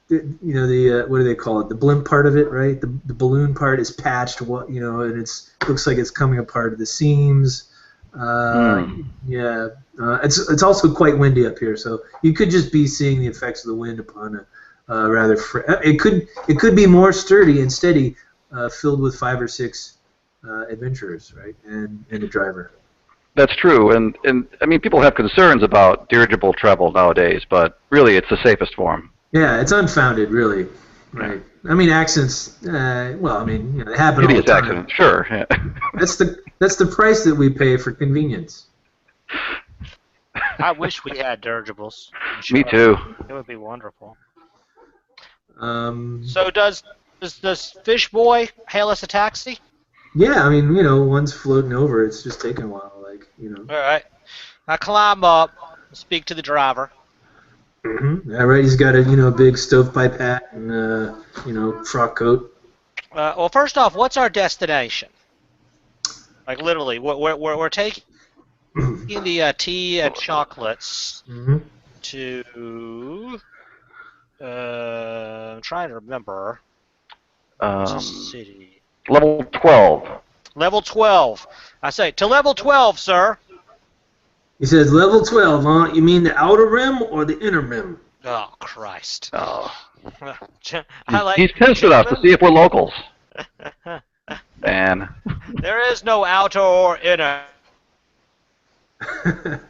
The what do they call it? The blimp part of it, right? The balloon part is patched. And looks like it's coming apart at the seams. Yeah. It's also quite windy up here, so you could just be seeing the effects of the wind upon a rather. It could be more sturdy and steady, filled with 5 or 6 adventurers, right, and a driver. That's true, and I mean people have concerns about dirigible travel nowadays, but really it's the safest form. Yeah, it's unfounded, really. Right. I mean, accidents. They happen all the time. Accident, sure. Yeah. That's the price that we pay for convenience. I wish we had dirigibles. Me too. It would be wonderful. So does Fish Boy hail us a taxi? Yeah, one's floating over. It's just taking a while, All right. I climb up, speak to the driver. Mm-hmm. All right, he's got a big stovepipe hat and frock coat. Well, first off, what's our destination? Like literally, we're taking the tea and chocolates Mm-hmm. to. I'm trying to remember. City. Level 12. Level 12. I say to level 12, sir. He says, level 12, huh? You mean the outer rim or the inner rim? Oh Christ! Oh. I like. He's tested us to see if we're locals. Man. There is no outer or inner.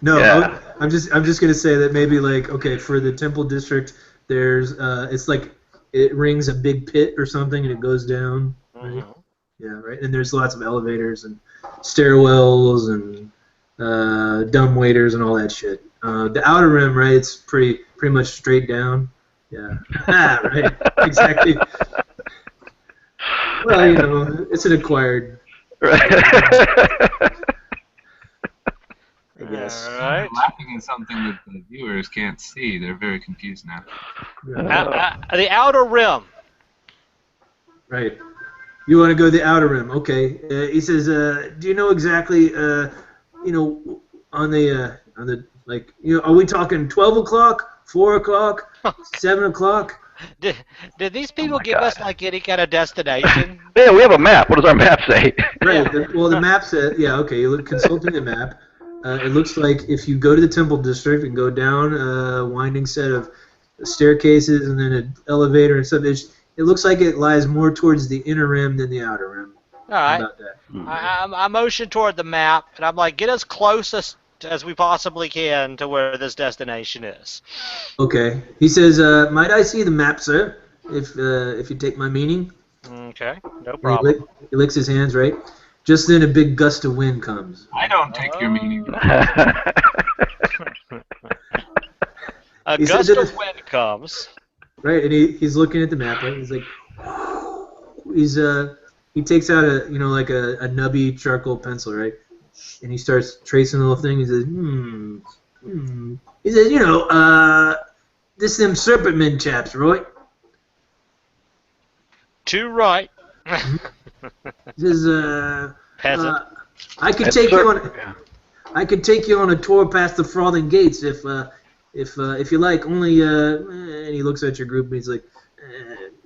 No, Yeah. I'm just gonna say that maybe for the Temple District, there's it's like it rings a big pit or something and it goes down. Right? Mm-hmm. Yeah, right. And there's lots of elevators and stairwells and dumb waiters and all that shit. The outer rim, right? It's pretty much straight down. Yeah. Right. Exactly. Well, it's an acquired. I guess. All right. They're laughing at something that the viewers can't see. They're very confused now. The outer rim. Right. You want to go the outer rim? Okay. He says, "Do you know exactly? On the are we talking 12 o'clock, 4 o'clock, 7 o'clock?" Did these people my give us God. like any kind of destination? Yeah, we have a map. What does our map say? Right. The map says, yeah. Okay. You look consulting the map. It looks like if you go to the Temple District and go down a winding set of staircases and then an elevator and stuff, it looks like it lies more towards the inner rim than the outer rim. All right. How about that? I motion toward the map, and I'm like, get as closest as we possibly can to where this destination is. Okay. He says, "Might I see the map, sir? If you take my meaning." Okay, no And problem. he licks his hands, right? Just then, a big gust of wind comes. I don't take your meaning. A He gust said of that- wind comes. Right, and he's looking at the map, right? He's like, he takes out a a nubby charcoal pencil, right? And he starts tracing the little thing. He says, He says, this them Serpentmen chaps, right? To right. He says, Peasant. I could It's take you Serp- on. yeah. I could take you on a tour past the frothing gates if you like. Only and he looks at your group and he's like,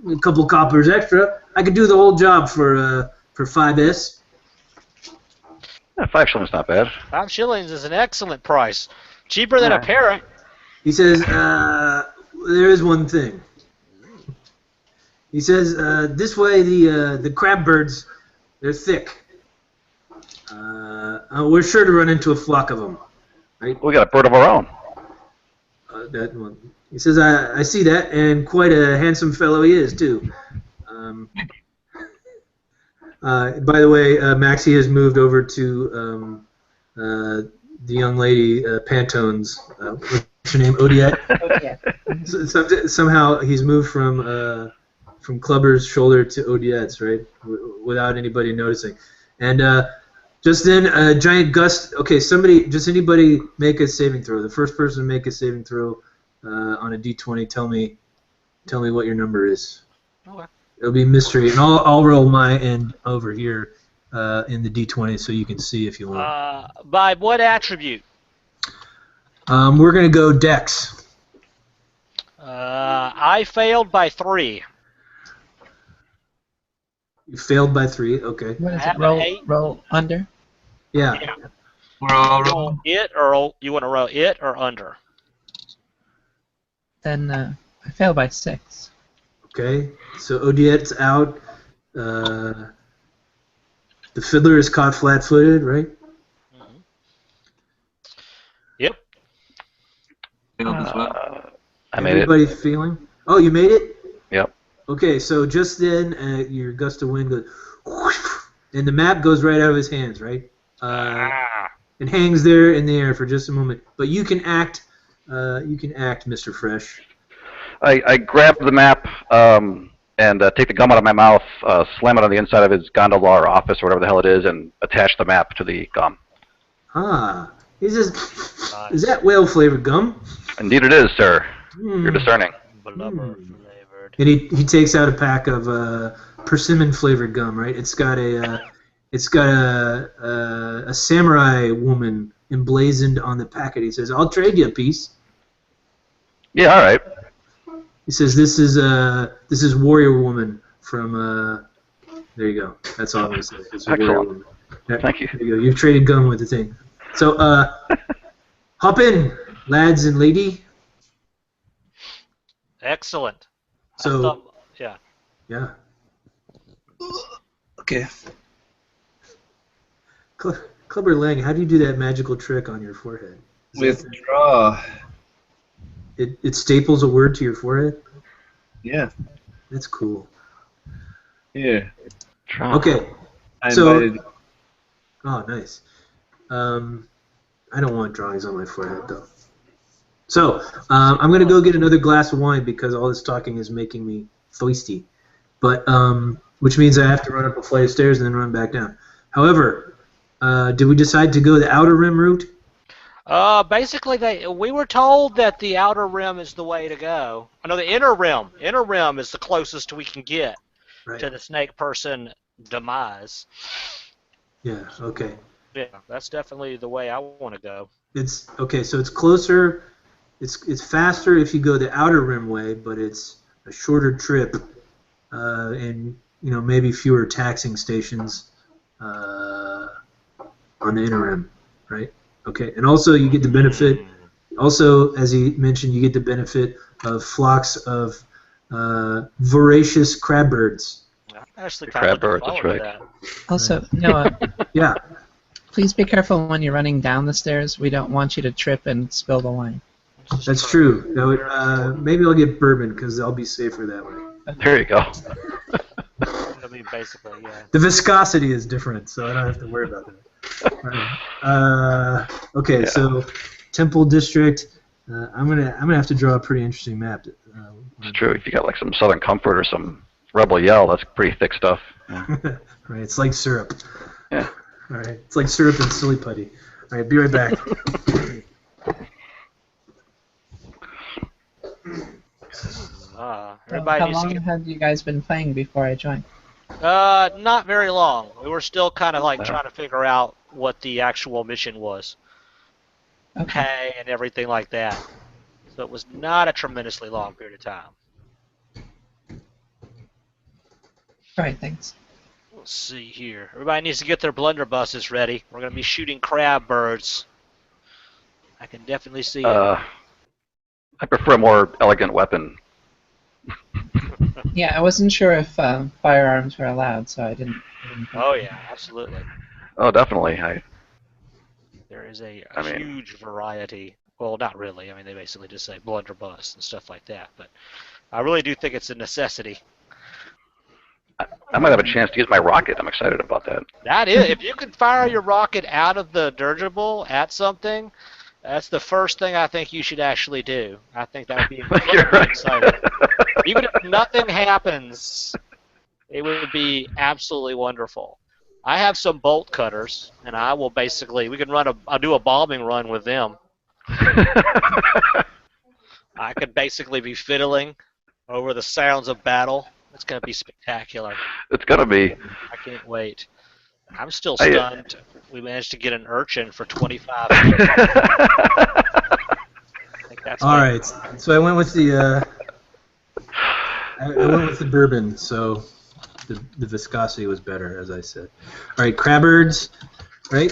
a couple coppers extra. I could do the whole job for 5S. Yeah, 5 shillings not bad. 5 shillings is an excellent price. Cheaper than a Alright. parrot. He says, there is one thing. He says, this way the crab birds, they're thick. We're sure to run into a flock of them. Right? We got a bird of our own. That one. He says, I see that, and quite a handsome fellow he is, too. By the way, Maxie has moved over to the young lady, Pantone's, what's her name, Odiette? Okay. Somehow he's moved from Clubber's shoulder to Odiette's, right? Without anybody noticing. And just then, a giant gust. Okay, anybody make a saving throw. The first person to make a saving throw on a D20, tell me what your number is. Okay. It'll be mystery, and I'll roll my end over here in the D20 so you can see if you want. By what attribute? We're gonna go Dex. I failed by 3. You failed by 3. Okay. What is I it? have an Roll, 8. roll under? Yeah. We're all Roll rolling. it, or you want to roll it or under? Then I failed by 6. Okay. So Odiette's out. The fiddler is caught flat-footed, right? Yep. Failed as well. I made it. Everybody feeling? Oh, you made it? Yep. Okay, so just then your gust of wind goes, and the map goes right out of his hands, right? It hangs there in the air for just a moment. But you can act, Mr. Fresh. I grab the map and take the gum out of my mouth, slam it on the inside of his gondola or office or whatever the hell it is, and attach the map to the gum. Ah, he says, is that whale-flavored gum? Indeed it is, sir. You're discerning. Blubber flavored. And he takes out a pack of persimmon flavored gum, right? It's got a samurai woman emblazoned on the packet. He says, "I'll trade you a piece." Yeah, all right. He says, "This is Warrior Woman from." There you go. That's all I'm gonna say. It's Warrior Excellent. Woman. Yeah, Thank you. there you go. You've traded gum with the thing. So hop in, lads and lady. Excellent. So yeah. yeah. Okay. Clubber Lang, how do you do that magical trick on your forehead? Withdraw. It staples a word to your forehead? Yeah. That's cool. Here. Okay. I So- invited. Oh, nice. I don't want drawings on my forehead, though. So, I'm going to go get another glass of wine because all this talking is making me thirsty. But, which means I have to run up a flight of stairs and then run back down. However, did we decide to go the outer rim route? Basically, we were told that the outer rim is the way to go. I know the inner rim. Inner rim is the closest we can get Right. to the snake person demise. Yeah, okay. Yeah, that's definitely the way I want to go. It's okay, so it's closer. It's faster if you go the outer rim way, but it's a shorter trip, and maybe fewer taxing stations on the inner rim, right? Okay, and also you get the benefit. Also, as he mentioned, you get the benefit of flocks of voracious crab-birds. I'm actually The kind of crab looking bird, forward that's to that. Also, Noah, Yeah, please be careful when you're running down the stairs. We don't want you to trip and spill the wine. that's true. That would, maybe I'll get bourbon because I'll be safer that way. There you go. I mean, basically, yeah. The viscosity is different, so I don't have to worry about that. All right. Okay, Yeah. so Temple District. I'm gonna have to draw a pretty interesting map. It's true. If you got like some Southern Comfort or some Rebel Yell, that's pretty thick stuff. Yeah. Right, it's like syrup. Yeah. All right, it's like syrup and silly putty. All right, be right back. Everybody How needs to long get. had you guys been playing before I joined? Not very long. We were still kind of like trying to figure out what the actual mission was, Okay. pay and everything like that. So it was not a tremendously long period of time. All right, thanks. Let's see here. Everybody needs to get their blunderbusses ready. We're going to be shooting crab birds. I can definitely see it. I prefer a more elegant weapon. Yeah, I wasn't sure if firearms were allowed, so I didn't Oh yeah, absolutely. Oh, definitely. There is a I mean- huge variety. Well, not really. I mean, they basically just say blunderbuss and stuff like that. But I really do think it's a necessity. I might have a chance to use my rocket. I'm excited about that. That is, if you can fire your rocket out of the dirigible at something, that's the first thing I think you should actually do. I think that would be You're incredibly right. exciting. Even if nothing happens, it would be absolutely wonderful. I have some bolt cutters, and I will basically, we can I'll do a bombing run with them. I could basically be fiddling over the sounds of battle. It's going to be spectacular. It's gonna be. I can't wait. I'm still I- stunned. We managed to get an urchin for 25 minutes. I think that's All right, so I went with the I went with the bourbon, so the viscosity was better, as I said. All right, crabbirds, right?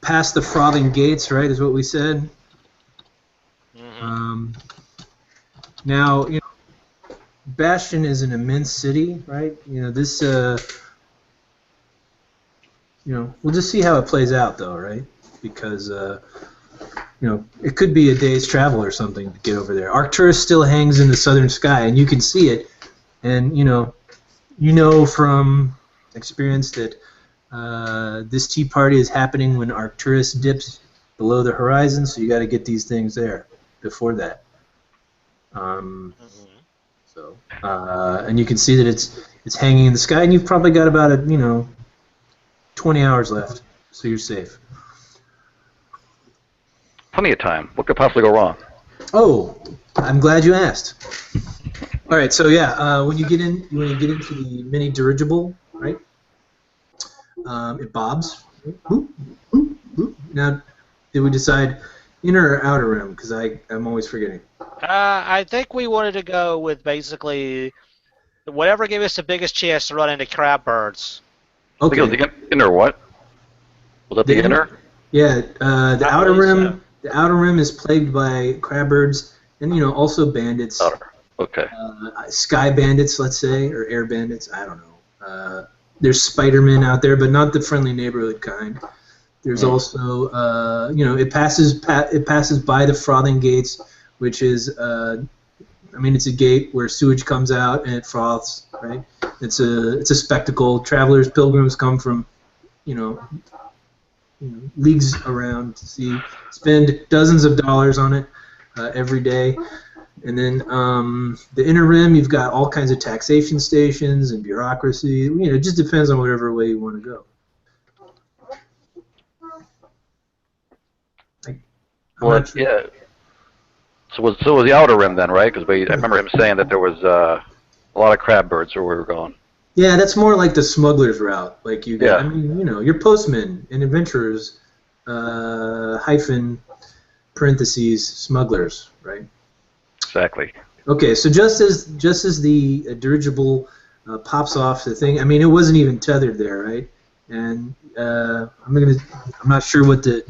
Past the frothing gates, right, is what we said. Mhm. Now, Bastion is an immense city, right? This, we'll just see how it plays out, though, right? Because, it could be a day's travel or something to get over there. Arcturus still hangs in the southern sky, and you can see it. And, from experience that this tea party is happening when Arcturus dips below the horizon, so you got to get these things there before that. So, and you can see that it's hanging in the sky, and you've probably got about 20 hours left, so you're safe. Plenty of time. What could possibly go wrong? Oh, I'm glad you asked. All right, so yeah, when you get into the mini dirigible, right? It bobs. Boop, boop, boop. Now, did we decide inner or outer rim? Because I'm always forgetting. I think we wanted to go with basically whatever gave us the biggest chance to run into crab birds. Okay. I think it was the inner what? Was that the inner? Yeah, the I outer believe rim. so. The outer rim is plagued by crabbird's and also bandits. Outer. Okay. Sky bandits, let's say, or air bandits. I don't know. There's Spider-Man out there, but not the friendly neighborhood kind. There's also, it passes by the frothing gates, which is, it's a gate where sewage comes out and it froths, right? It's a spectacle. Travelers, pilgrims come from, leagues around to see, spend dozens of dollars on it every day. And then the inner rim, you've got all kinds of taxation stations and bureaucracy. It just depends on whatever way you want to go. Yeah. So was the outer rim then, right? Because I remember him saying that there was a lot of crab birds where we were going. Yeah, that's more like the smuggler's route. Like you got, Yeah. Your postmen and adventurers, hyphen, parentheses, smugglers, right? Exactly. Okay, so just as the dirigible pops off the thing, it wasn't even tethered there, right? And I'm not sure what the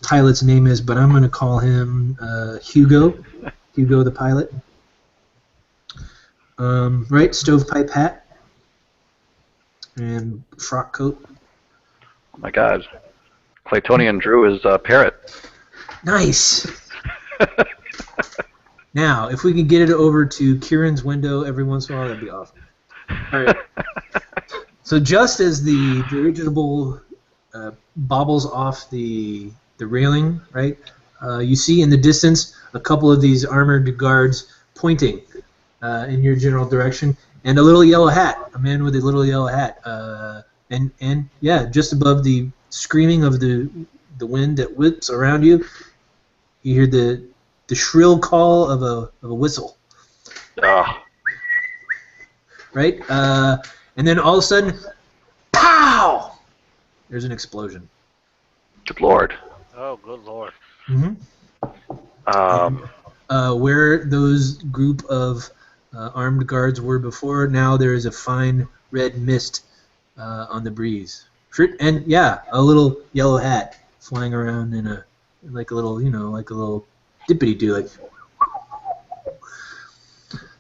pilot's name is, but I'm gonna call him Hugo the pilot. Right, stovepipe hat and frock coat. Oh my God. Claytonian drew his parrot. Nice. Now, if we can get it over to Kieran's window every once in a while, that'd be awesome. All right. So just as the dirigible bobbles off the railing, right, you see in the distance a couple of these armored guards pointing in your general direction, and a little yellow hat, a man with a little yellow hat, and yeah, just above the screaming of the wind that whips around you, you hear the shrill call of a whistle. Right? And then all of a sudden, pow! There's an explosion. Good Lord. Oh, good Lord. Where those group of armed guards were before, now there is a fine red mist on the breeze. And yeah, a little yellow hat flying around in like a little dippity-doo, like.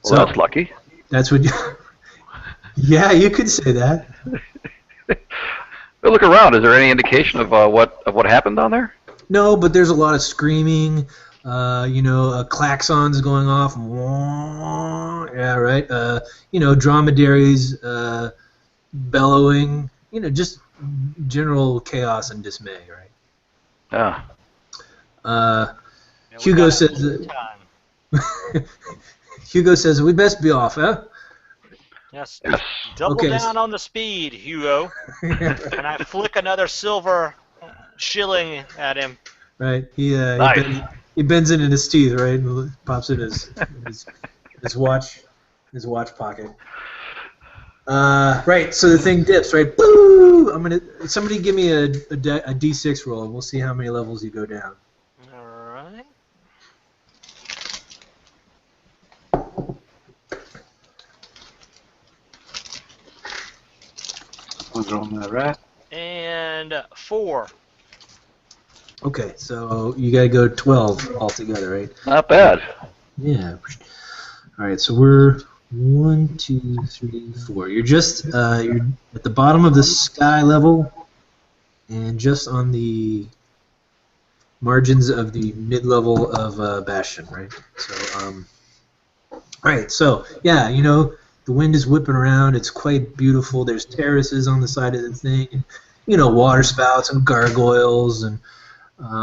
Well, that's lucky. That's what you. Yeah, you could say that. Look around. Is there any indication of what happened down there? No, but there's a lot of screaming. Klaxons going off. Yeah, right. Dromedaries bellowing. Just general chaos and dismay, right? Yeah. Hugo says. Hugo says we best be off, huh? Yes. Yes. Double Okay. down on the speed, Hugo. And I flick another silver shilling at him. Right. He Nice. he bends it in his teeth, right? And pops it in his watch pocket. Right. So the thing dips, right? Boo! Somebody give me a D6 roll, and we'll see how many levels you go down. All right. Was on that right? And 4. Okay, so you gotta go 12 altogether, right? Not bad. Yeah. All right, so we're 1, 2, 3, 4. You're just you're at the bottom of the sky level, and just on the margins of the mid-level of Bastion, right? So, right. So, yeah, the wind is whipping around. It's quite beautiful. There's terraces on the side of the thing, water spouts and gargoyles, and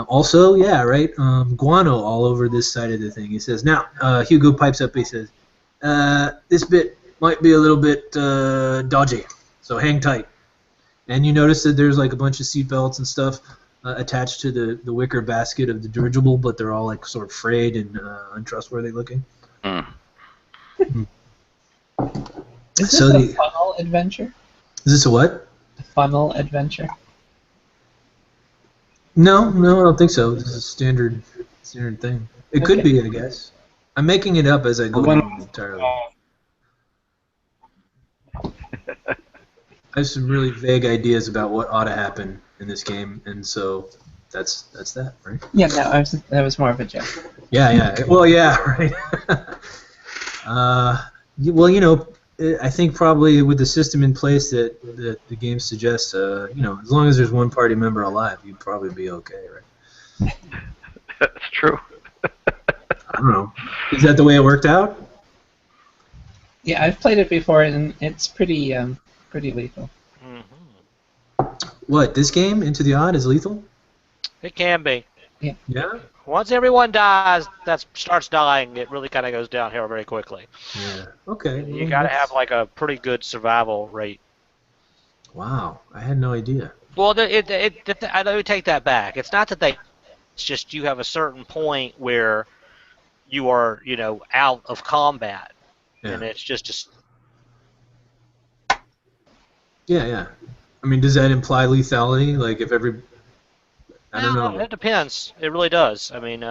also, yeah, right, guano all over this side of the thing. He says, now, Hugo pipes up. He says, this bit might be a little bit dodgy, so hang tight. And you notice that there's like a bunch of seatbelts and stuff attached to the wicker basket of the dirigible, but they're all like sort of frayed and untrustworthy looking. Mm. Is this So a funnel adventure? Is this a what? A funnel adventure? No, I don't think so. This is a standard thing. It could be, I guess. I'm making it up as I go along entirely. I have some really vague ideas about what ought to happen in this game, and so that's that, right? Yeah, no, that was more of a joke. Yeah. Well, yeah, right. Well, you know, I think probably with the system in place that the game suggests, you know, as long as there's one party member alive, you'd probably be okay, right? That's true. I don't know. Is that the way it worked out? Yeah, I've played it before, and it's pretty lethal. What, this game, Into the Odd, is lethal? It can be. Yeah? Once everyone dies, that starts dying, it really kind of goes downhill very quickly. Yeah. Okay. You got to have like a pretty good survival rate. Wow, I had no idea. Well, I don't take that back. It's not that it's just you have a certain point where you are, you know, out of combat, and it's just Yeah. I mean, does that imply lethality? Like, if every... I don't know. It depends. It really does. I mean,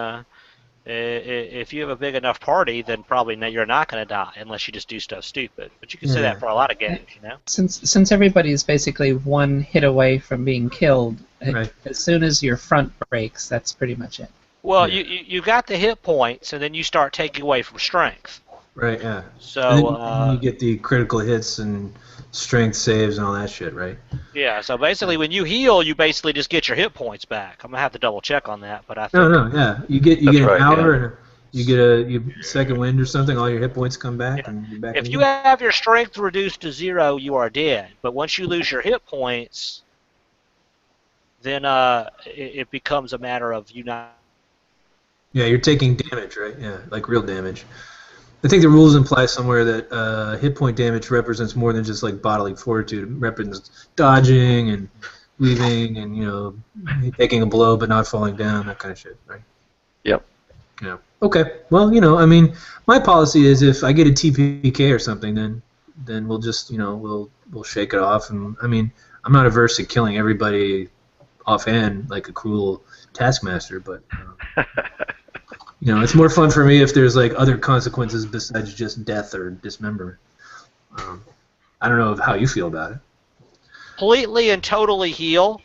if you have a big enough party, then probably you're not going to die unless you just do stuff stupid. But you can say that for a lot of games, you know. Since everybody is basically one hit away from being killed, Right. as soon as your front breaks, that's pretty much it. Well, you got the hit points, and then you start taking away from strength. Right, yeah. So and then you get the critical hits and strength saves and all that shit, right? Yeah, so basically when you heal, you basically just get your hit points back. I'm going to have to double check on that, but I think... No, yeah. You get an right, hour and you get a second wind or something, all your hit points come back and you're back. If you have your strength reduced to 0, you are dead. But once you lose your hit points, then it becomes a matter of you not... Yeah, you're taking damage, right? Yeah, like real damage. I think the rules imply somewhere that hit point damage represents more than just like bodily fortitude. It represents dodging and weaving and, you know, taking a blow but not falling down, that kind of shit, right? Yep. Yeah. Okay. Well, you know, I mean, my policy is if I get a TPK or something, then we'll just, you know, we'll shake it off. And I mean, I'm not averse to killing everybody offhand like a cruel taskmaster, but you know, it's more fun for me if there's like other consequences besides just death or dismemberment. I don't know how you feel about it. Completely and totally heal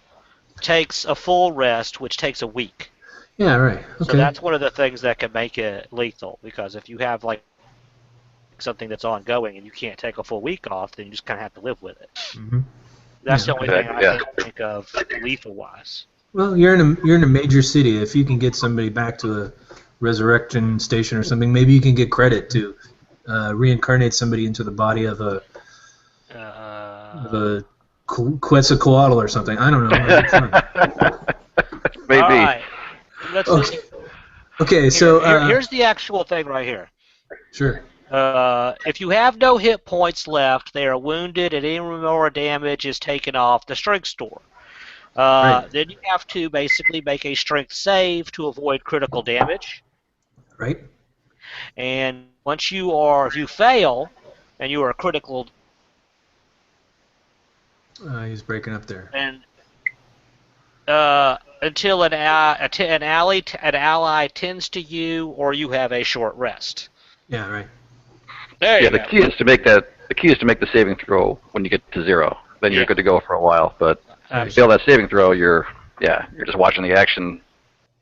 takes a full rest, which takes a week. Yeah, right. Okay. So that's one of the things that can make it lethal, because if you have like something that's ongoing and you can't take a full week off, then you just kind of have to live with it. Mm-hmm. That's the only thing I Yeah. can think of lethal-wise. Well, you're in a major city. If you can get somebody back to a resurrection station or something, maybe you can get credit to reincarnate somebody into the body of a Quetzalcoatl or something. I don't know. Maybe. All right. Let's Okay. Okay, so here's the actual thing right here. Sure. If you have no hit points left, they are wounded, and any more damage is taken off the strength store. Right. Then you have to basically make a strength save to avoid critical damage. Right. And once if you fail, and you are critical, He's breaking up there. and until an ally tends to you, or you have a short rest. Yeah, right. There you The go. key is to make the saving throw when you get to 0. Then you're good to go for a while. But if you fail that saving throw, you're just watching the action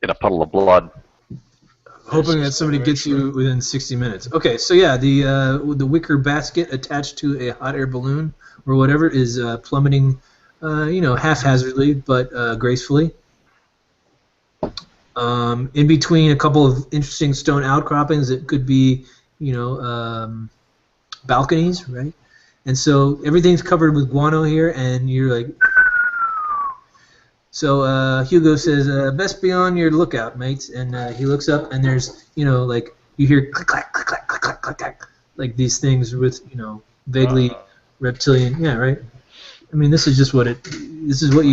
in a puddle of blood. Hoping that somebody gets you within 60 minutes. Okay, so yeah, the wicker basket attached to a hot air balloon or whatever is plummeting, haphazardly but gracefully. In between a couple of interesting stone outcroppings, it could be, balconies, right? And so everything's covered with guano here, and you're like... So Hugo says, best be on your lookout, mates. And he looks up, and there's, you hear click, clack, click, clack, click, clack, click, clack, like these things with, vaguely reptilian. Yeah, right? I mean, this is what you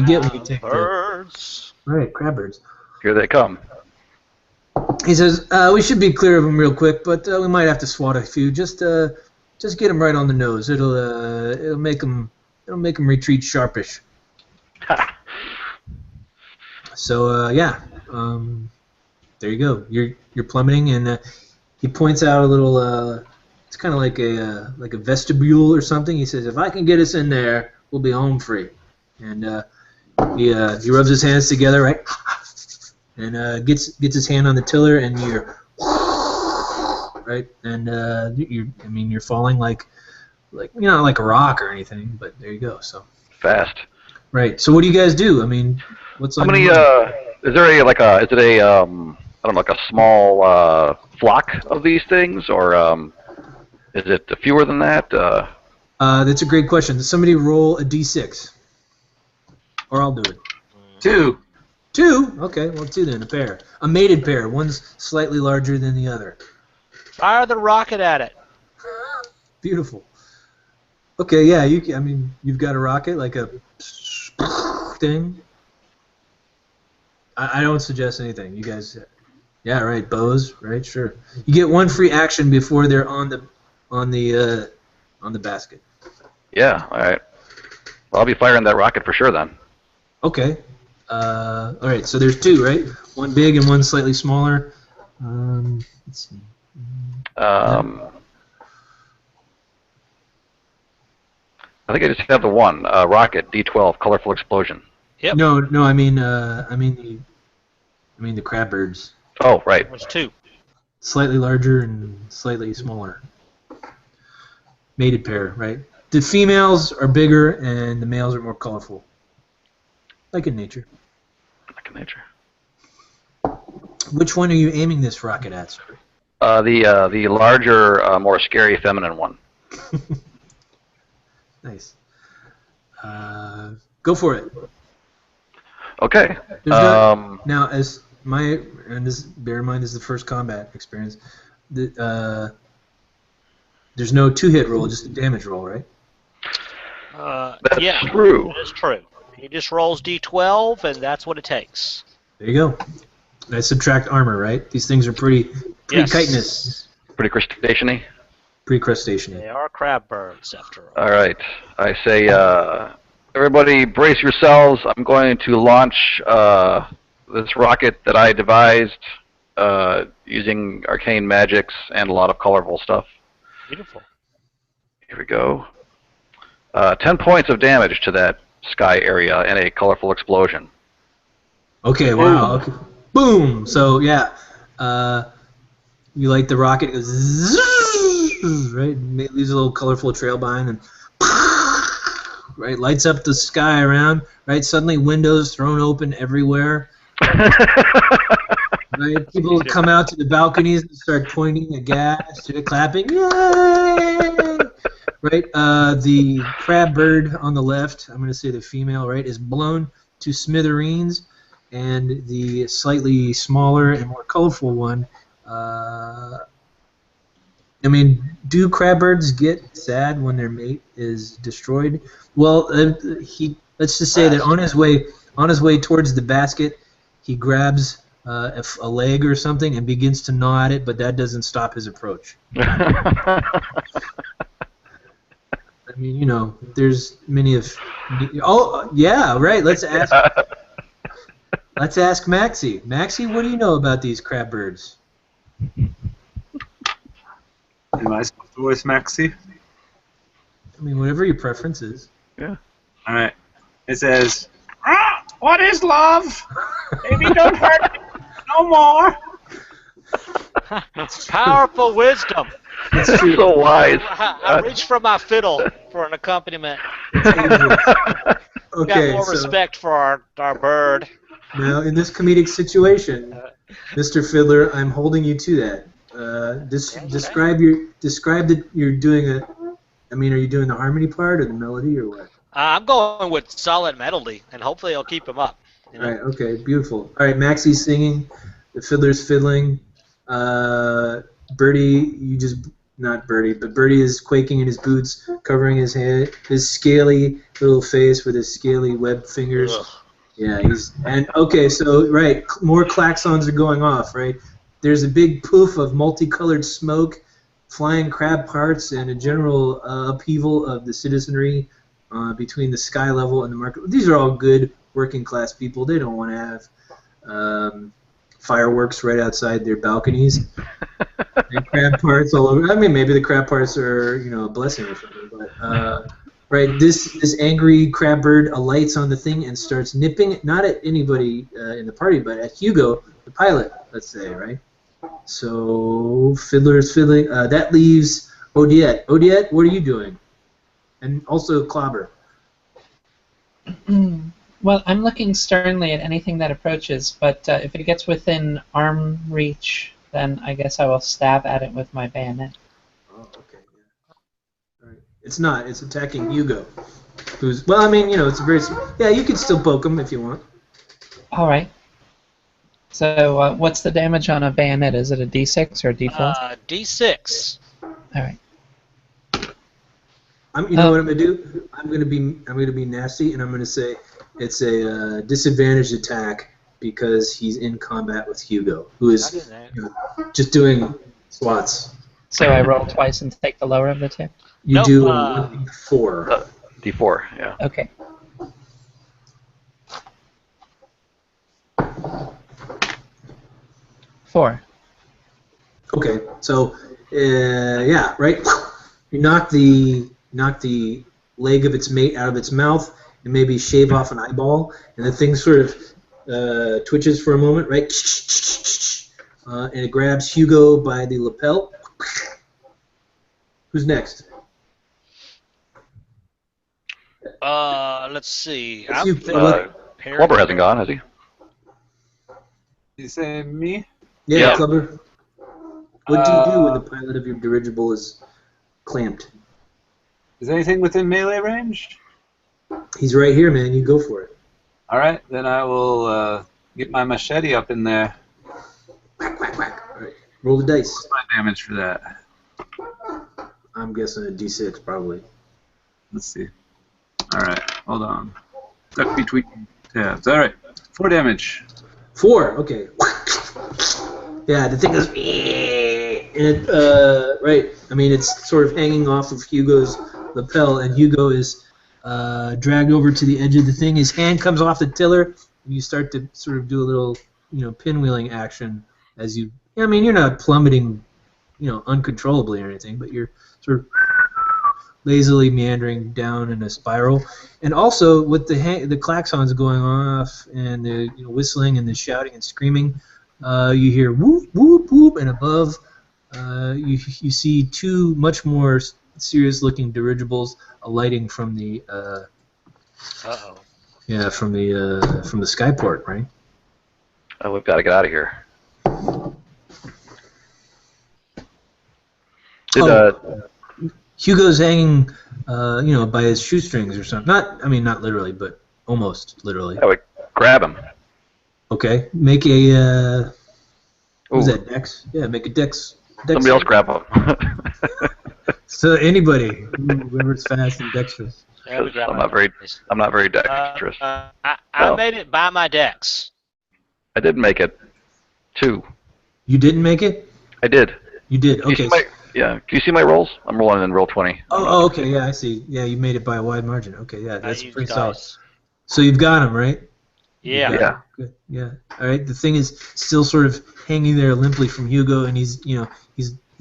get when you take the birds. Right, crab birds. Here they come. He says, we should be clear of them real quick, but we might have to swat a few. Just get them right on the nose. It'll make them retreat sharpish. So yeah, there you go. You're plummeting, and he points out a little. It's kind of like a vestibule or something. He says, if I can get us in there, we'll be home free. And he rubs his hands together, right? And gets his hand on the tiller, and you're right, and you're falling like not like a rock or anything, but there you go. So Fast. right. So what do you guys do? I mean, what's How on many? your mind? Is there a like a? Is it a I don't know, like a small flock of these things, or is it fewer than that? That's a great question. Does somebody roll a d6? Or I'll do it. 2. 2? Okay, well, 2 then, a pair. A mated pair. One's slightly larger than the other. Fire the rocket at it. Beautiful. Okay, yeah, you've got a rocket, like a thing. I don't suggest anything. You guys, yeah, right, bows, right, sure. You get one free action before they're on the basket. Yeah. All right. Well, I'll be firing that rocket for sure then. Okay. All right, so there's 2, right? One big and one slightly smaller. Let's see. I think I just have the one rocket D12 colorful explosion. Yep. No, I mean the crab birds. Oh, right. There's 2. Slightly larger and slightly smaller. Mated pair, right? The females are bigger and the males are more colorful. Like in nature. Like in nature. Which one are you aiming this rocket at, sir? The larger, more scary feminine one. Nice. Go for it. Okay. Now, bear in mind, this is the first combat experience. There's no 2-hit roll, just a damage roll, right? That's yeah, true. That is true. He just rolls D12, and that's what it takes. There you go. I subtract armor, right? These things are pretty Yes. chitinous. Pretty crustacean-y. Pretty crustacean-y. They are crab birds, after all. All right. I say, everybody brace yourselves. I'm going to launch this rocket that I devised using arcane magics and a lot of colorful stuff. Beautiful. Here we go. 10 points of damage to that sky area and a colorful explosion. Okay, wow. Okay. Boom! So, yeah. You light the rocket, it goes zzz, right? It leaves a little colorful trail behind, and right, lights up the sky around, right? Suddenly windows thrown open everywhere. Right? People come out to the balconies and start pointing aghast, clapping, yay! Right? The crab bird on the left, I'm going to say the female, right, is blown to smithereens, and the slightly smaller and more colorful one, do crab birds get sad when their mate is destroyed? Well, let's just say that on his way towards the basket, he grabs a leg or something and begins to gnaw at it, but that doesn't stop his approach. There's many of. Oh, yeah, right. Let's ask Maxie. Maxie, what do you know about these crab birds? Am I supposed to voice Maxie? Whatever your preference is. Yeah. Alright. It says, what is love? Baby, don't hurt me no more. Powerful wisdom. That's true. So wise. I reach for my fiddle for an accompaniment. Okay, Got more respect for our bird. Now, in this comedic situation, Mr. Fiddler, I'm holding you to that. Describe that you're doing a. Are you doing the harmony part or the melody or what? I'm going with solid melody, and hopefully I'll keep him up. All right. Okay. Beautiful. All right. Maxie's singing. The fiddler's fiddling. Birdie, not Birdie, but Birdie is quaking in his boots, covering his head, his scaly little face with his scaly webbed fingers. Ugh. Yeah, okay, so right, more klaxons are going off, right? There's a big poof of multicolored smoke, flying crab parts, and a general upheaval of the citizenry between the sky level and the market. These are all good working class people. They don't want to have fireworks right outside their balconies and crab parts all over. I mean, maybe the crab parts are a blessing or something, but. Right, this angry crab bird alights on the thing and starts nipping, not at anybody in the party, but at Hugo, the pilot, let's say, right? So Fiddler is fiddling. That leaves Odiette. Odiette, what are you doing? And also Clobber. Well, I'm looking sternly at anything that approaches, but if it gets within arm reach, then I guess I will stab at it with my bayonet. Oh, okay. It's not. It's attacking Hugo. Who's well? I mean, it's a very. Yeah, you can still poke him if you want. All right. So, what's the damage on a bayonet? Is it a D6 or a D4? D6. All right. You know what I'm gonna do? I'm gonna be nasty, and I'm gonna say it's a disadvantaged attack because he's in combat with Hugo, who is just doing swats. So I roll twice and take the lower of the two. You do 1d4. D4, yeah. Okay. Four. Okay, so yeah, right. You knock the leg of its mate out of its mouth and maybe shave off an eyeball, and the thing sort of twitches for a moment, right? And it grabs Hugo by the lapel. Who's next? Let's see. Clubber hasn't gone, has he? You say me? Yeah, Clubber. What do you do when the pilot of your dirigible is clamped? Is anything within melee range? He's right here, man. You go for it. All right, then I will get my machete up in there. Whack, whack, whack. All right. Roll the dice. What's my damage for that? I'm guessing a D6, probably. Let's see. All right, hold on. Stuck between tabs. All right, 4 damage. 4. Okay. Yeah, the thing goes. And right. I mean, it's sort of hanging off of Hugo's lapel, and Hugo is dragged over to the edge of the thing. His hand comes off the tiller, and you start to sort of do a little, pinwheeling action as you. I mean, you're not plummeting, uncontrollably or anything, but you're sort of lazily meandering down in a spiral. And also, with the klaxons going off and the whistling and the shouting and screaming, you hear whoop whoop whoop, and above you see 2 much more serious-looking dirigibles alighting from the from the skyport, right? Oh, we've got to get out of here. Hugo's hanging, by his shoestrings or something. Not literally, but almost literally. I would grab him. Okay, make a. What was that, Dex? Yeah, make a Dex. Somebody else grab him. So anybody, whoever's fast and dexterous. Yeah, I'm not very dexterous. I made it by my Dex. I did make it. 2. You didn't make it? I did. You did. Okay. Can you see my rolls? I'm rolling in roll 20. Oh, okay. Yeah, I see. Yeah, you made it by a wide margin. Okay, yeah, that's pretty solid. Dice. So you've got him, right? Yeah. Yeah. Good. Yeah. All right. The thing is still sort of hanging there limply from Hugo, and he's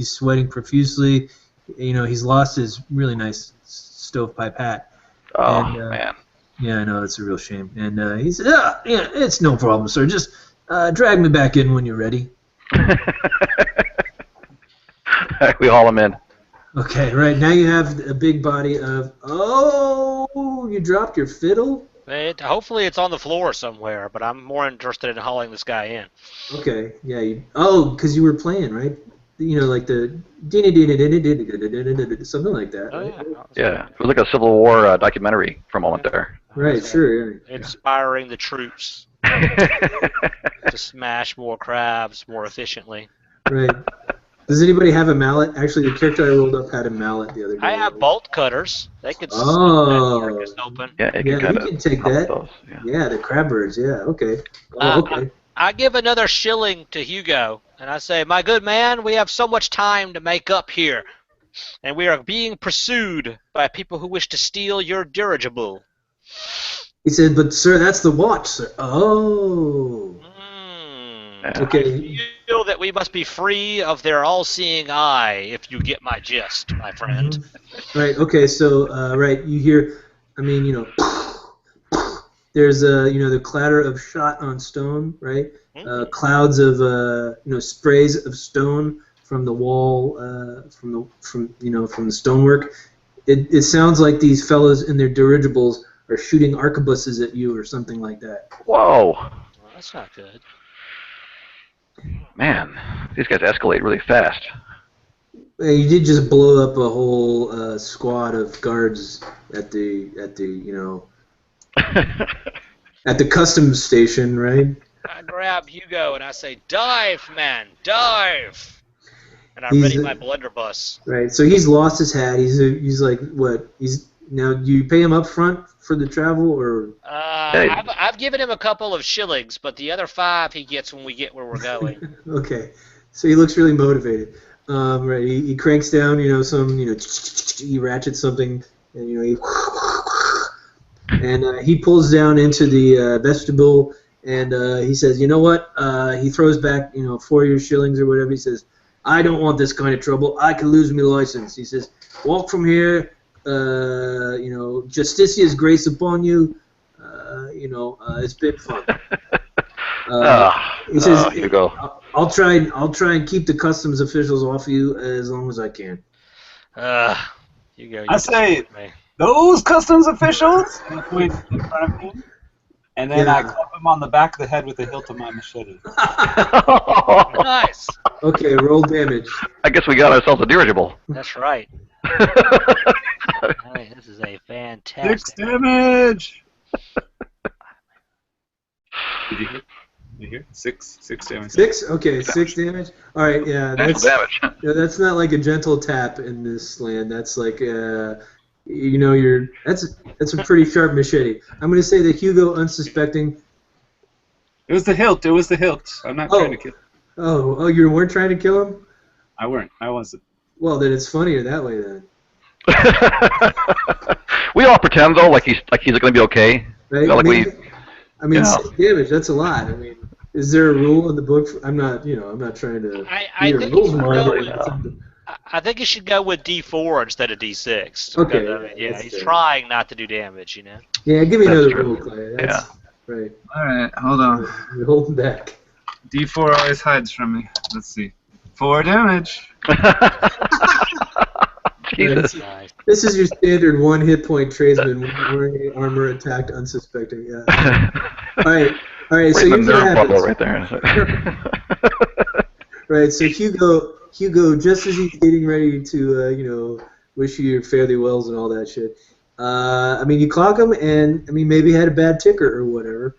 sweating profusely. He's lost his really nice stovepipe hat. Oh, and, man. Yeah, I know, it's a real shame. And he said, yeah, it's no problem, sir. Just drag me back in when you're ready. We haul him in. Okay, right. Now you have a big body of... Oh, you dropped your fiddle? Hopefully it's on the floor somewhere, but I'm more interested in hauling this guy in. Okay, yeah. Because you were playing, right? Like the... Something like that, Oh, right? yeah. Yeah, it was like a Civil War documentary for a moment there. Right, sure, yeah. Inspiring the troops to smash more crabs more efficiently. Right. Does anybody have a mallet? Actually, the character I rolled up had a mallet the other day. I have bolt cutters. They could snip that Oh. carcass open. Yeah, Yeah, can kind you of can take that. those. Yeah. Yeah, the crab birds. Yeah, okay. Oh, okay. I give another shilling to Hugo, and I say, "My good man, we have so much time to make up here, and we are being pursued by people who wish to steal your dirigible." He said, "But sir, that's the watch, sir." Oh. Okay. I feel that we must be free of their all-seeing eye, if you get my gist, my friend. Right. Okay. So, right, you hear. I mean, you know, there's the clatter of shot on stone, right? Clouds of sprays of stone from the wall, from the stonework. It sounds like these fellows in their dirigibles are shooting arquebuses at you or something like that. Whoa. Well, that's not good. Man, these guys escalate really fast. You did just blow up a whole squad of guards at the at the customs station, right? I grab Hugo and I say, "Dive, man, dive!" And I He's ready my blunderbuss. Right. So he's lost his hat. He's like what? Now. Do you pay him up front for the travel or? I've given him a couple of shillings, but the other 5 he gets when we get where we're going. Okay. So he looks really motivated. Right. He cranks down, he ratchets something, and he pulls down into the vestibule, and he says, "You know what?" He throws back, 4 of your shillings or whatever. He says, "I don't want this kind of trouble. I could lose my license." He says, "Walk from here. Justitia's grace upon you. It's been fun." He says, Hugo. I'll try and keep the customs officials off you as long as I can. Hugo, I say, those customs officials, and I point in front of him, and then I club him on the back of the head with the hilt of my machete. Nice. Okay, roll damage. I guess we got ourselves a dirigible. That's right. This is a fantastic. 6 damage. Did you hear? Did you hear? 6 damage. 6? Okay, 6 damage. All right, yeah, that's damage. Yeah, that's not like a gentle tap in this land. That's like that's a pretty sharp machete. I'm gonna say that Hugo, unsuspecting. It was the hilt. It was the hilt. I'm not trying to kill him. Oh, you weren't trying to kill him? I weren't. I wasn't. Well, then it's funnier that way then. We all pretend though, like he's gonna be okay. Right? I mean, 6 damage. That's a lot. I mean, is there a rule in the book? I'm not trying to. I think you should go with D4 instead of D6. Okay. He's trying not to do damage, Yeah, give me another rule, Clay. That's right. All right, hold on. You're holding back. D4 always hides from me. Let's see. 4 damage. Jesus. Nice. This is your standard 1 hit point tradesman wearing armor, attacked unsuspecting. Yeah. All right. So here's what happens. Right there. Right. So Hugo, just as he's getting ready to, wish you your fairly wells and all that shit. You clock him, and maybe he had a bad ticker or whatever.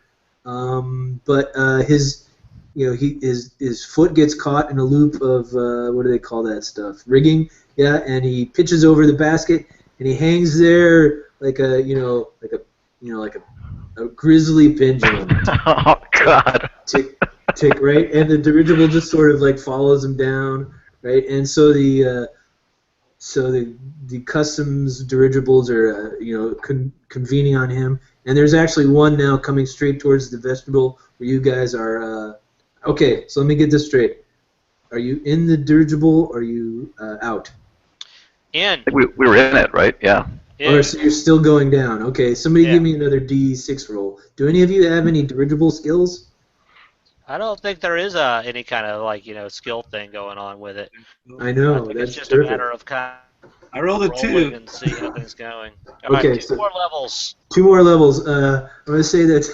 But his foot gets caught in a loop of what do they call that stuff? Rigging. Yeah, and he pitches over the basket, and he hangs there like a grizzly pendulum. Oh God! Tick, tick, right, and the dirigible just sort of like follows him down, right, and so the customs dirigibles are convening on him, and there's actually one now coming straight towards the vestibule where you guys are. Okay, so let me get this straight. Are you in the dirigible or are you out? In. I think we were in it, right? Yeah. Or so you're still going down. Okay, somebody give me another D6 roll. Do any of you have any dirigible skills? I don't think there is any kind of skill thing going on with it. I know. I think That's it's just perfect. a matter of I rolled a 2 and see how things going. All Okay, right, 2 so more levels. 2 more levels. I'm going to say that.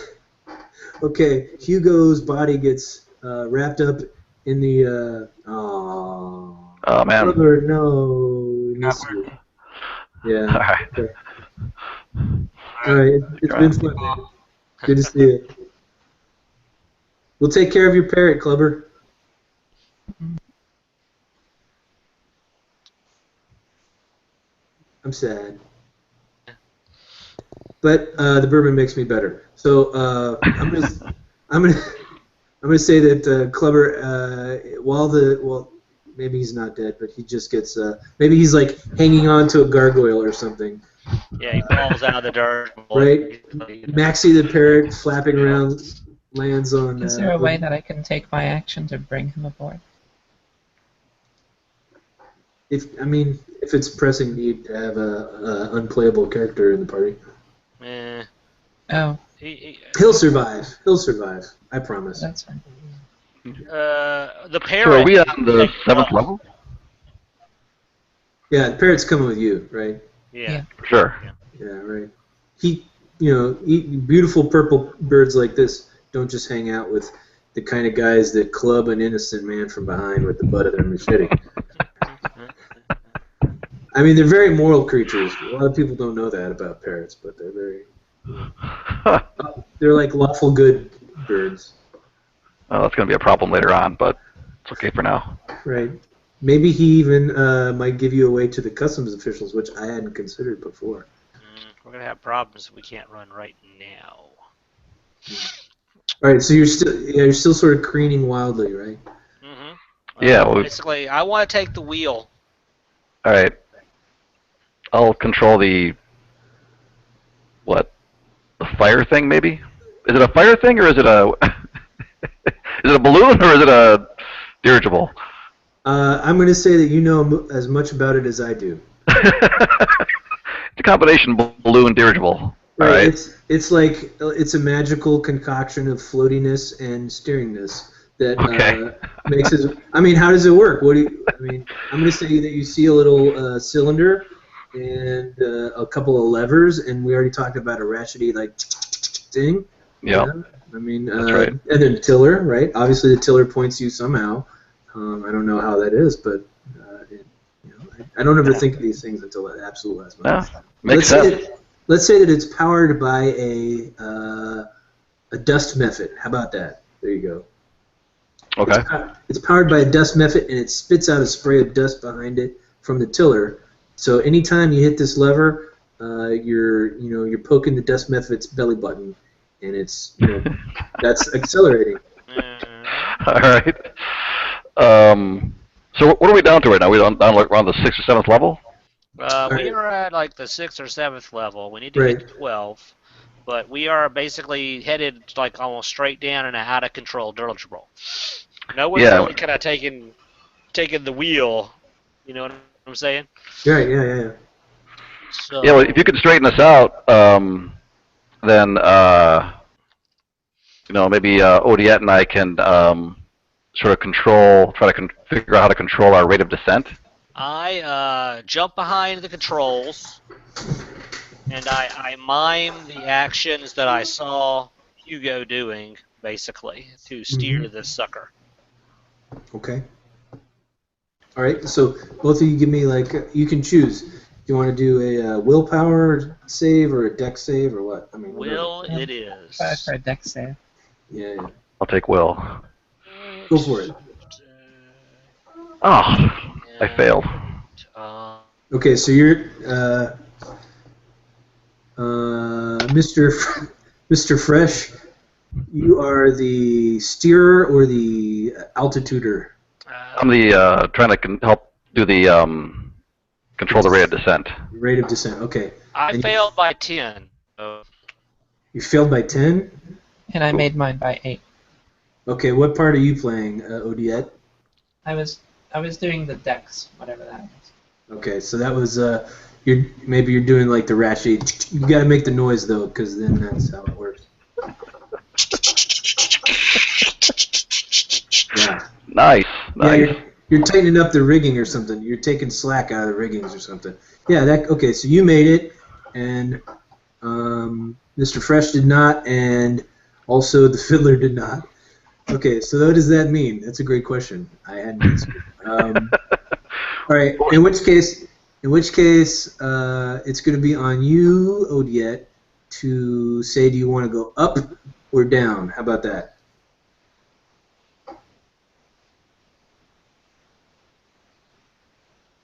Okay, Hugo's body gets wrapped up in the. Oh man. Brother, no. Yeah. All right. Okay. All right. It's been fun, man. Good to see you. We'll take care of your parrot, Clubber. I'm sad. But the bourbon makes me better. So I'm gonna say that Clubber, well, maybe he's not dead, but he just gets maybe he's like hanging on to a gargoyle or something. Yeah, he falls out of the dirt. Right. Maxie the parrot flapping around lands on. Is there a way that I can take my action to bring him aboard? If it's a pressing need to have a unplayable character in the party. Oh. He'll survive. He'll survive. I promise. That's fine. The parrot. So are we on the 7th level? Yeah, the parrot's coming with you, right? Yeah. Sure. Yeah, right. Beautiful purple birds like this don't just hang out with the kind of guys that club an innocent man from behind with the butt of their machete. I mean, they're very moral creatures. A lot of people don't know that about parrots, but they're very... they're like lawful good birds. Well, that's going to be a problem later on, but it's okay for now. Right. Maybe he even might give you away to the customs officials, which I hadn't considered before. We're going to have problems if we can't run right now. All right, so you're still sort of careening wildly, right? Mm-hmm. Yeah. Well, basically, I want to take the wheel. All right. I'll control the fire thing, maybe? Is it a fire thing, or is it a is it a balloon, or is it a dirigible? I'm going to say that you know as much about it as I do. It's a combination balloon dirigible. Right. All right. It's a magical concoction of floatiness and steeringness that makes it. I mean, how does it work? I'm going to say that you see a little cylinder and a couple of levers, and we already talked about a ratchety thing. Yep. Yeah. I mean, That's right. And then tiller, right? Obviously, the tiller points you somehow. I don't know how that is, but I don't ever think of these things until the absolute last moment. Yeah, makes sense. Let's say that it's powered by a dust method. How about that? There you go. Okay. It's powered by a dust method, and it spits out a spray of dust behind it from the tiller. So anytime you hit this lever, you're poking the dust method's belly button, and it's that's accelerating. All right. So what are we down to right now? We're down around the 6th or 7th level? We are at like the 6th or 7th level. We need to get to 12. But we are basically headed like almost straight down and out of control dirigible. No one's really kind of taking the wheel. You know what I'm saying? Yeah. So, yeah, well, if you could straighten us out, then maybe Odiette and I can sort of try to figure out how to control our rate of descent. I jump behind the controls, and I mime the actions that I saw Hugo doing, basically, to steer this sucker. Okay. All right, so both of you give me, you can choose. Do you want to do a willpower save or a dex save or what? I mean, Will it is. Try for a dex save. Yeah. I'll take Will. Go for it. Oh, I failed. Okay, so you're Mr. Fresh. You are the steerer or the altituder? I'm the trying to help do the control the rate of descent. Rate of descent. Okay. I failed by 10. You failed by 10? And I made mine by 8. Okay, what part are you playing, Odiette? I was doing the dex, whatever that was. Okay, so that was maybe you're doing like the ratchet. You got to make the noise though, because then that's how it works. Yeah. Nice. Yeah, you're tightening up the rigging or something. You're taking slack out of the riggings or something. Yeah. Okay. So you made it, and Mr. Fresh did not, and also the fiddler did not. Okay. So what does that mean? That's a great question. I hadn't answered. All right. In which case, it's going to be on you, Odiette, to say, do you want to go up or down? How about that?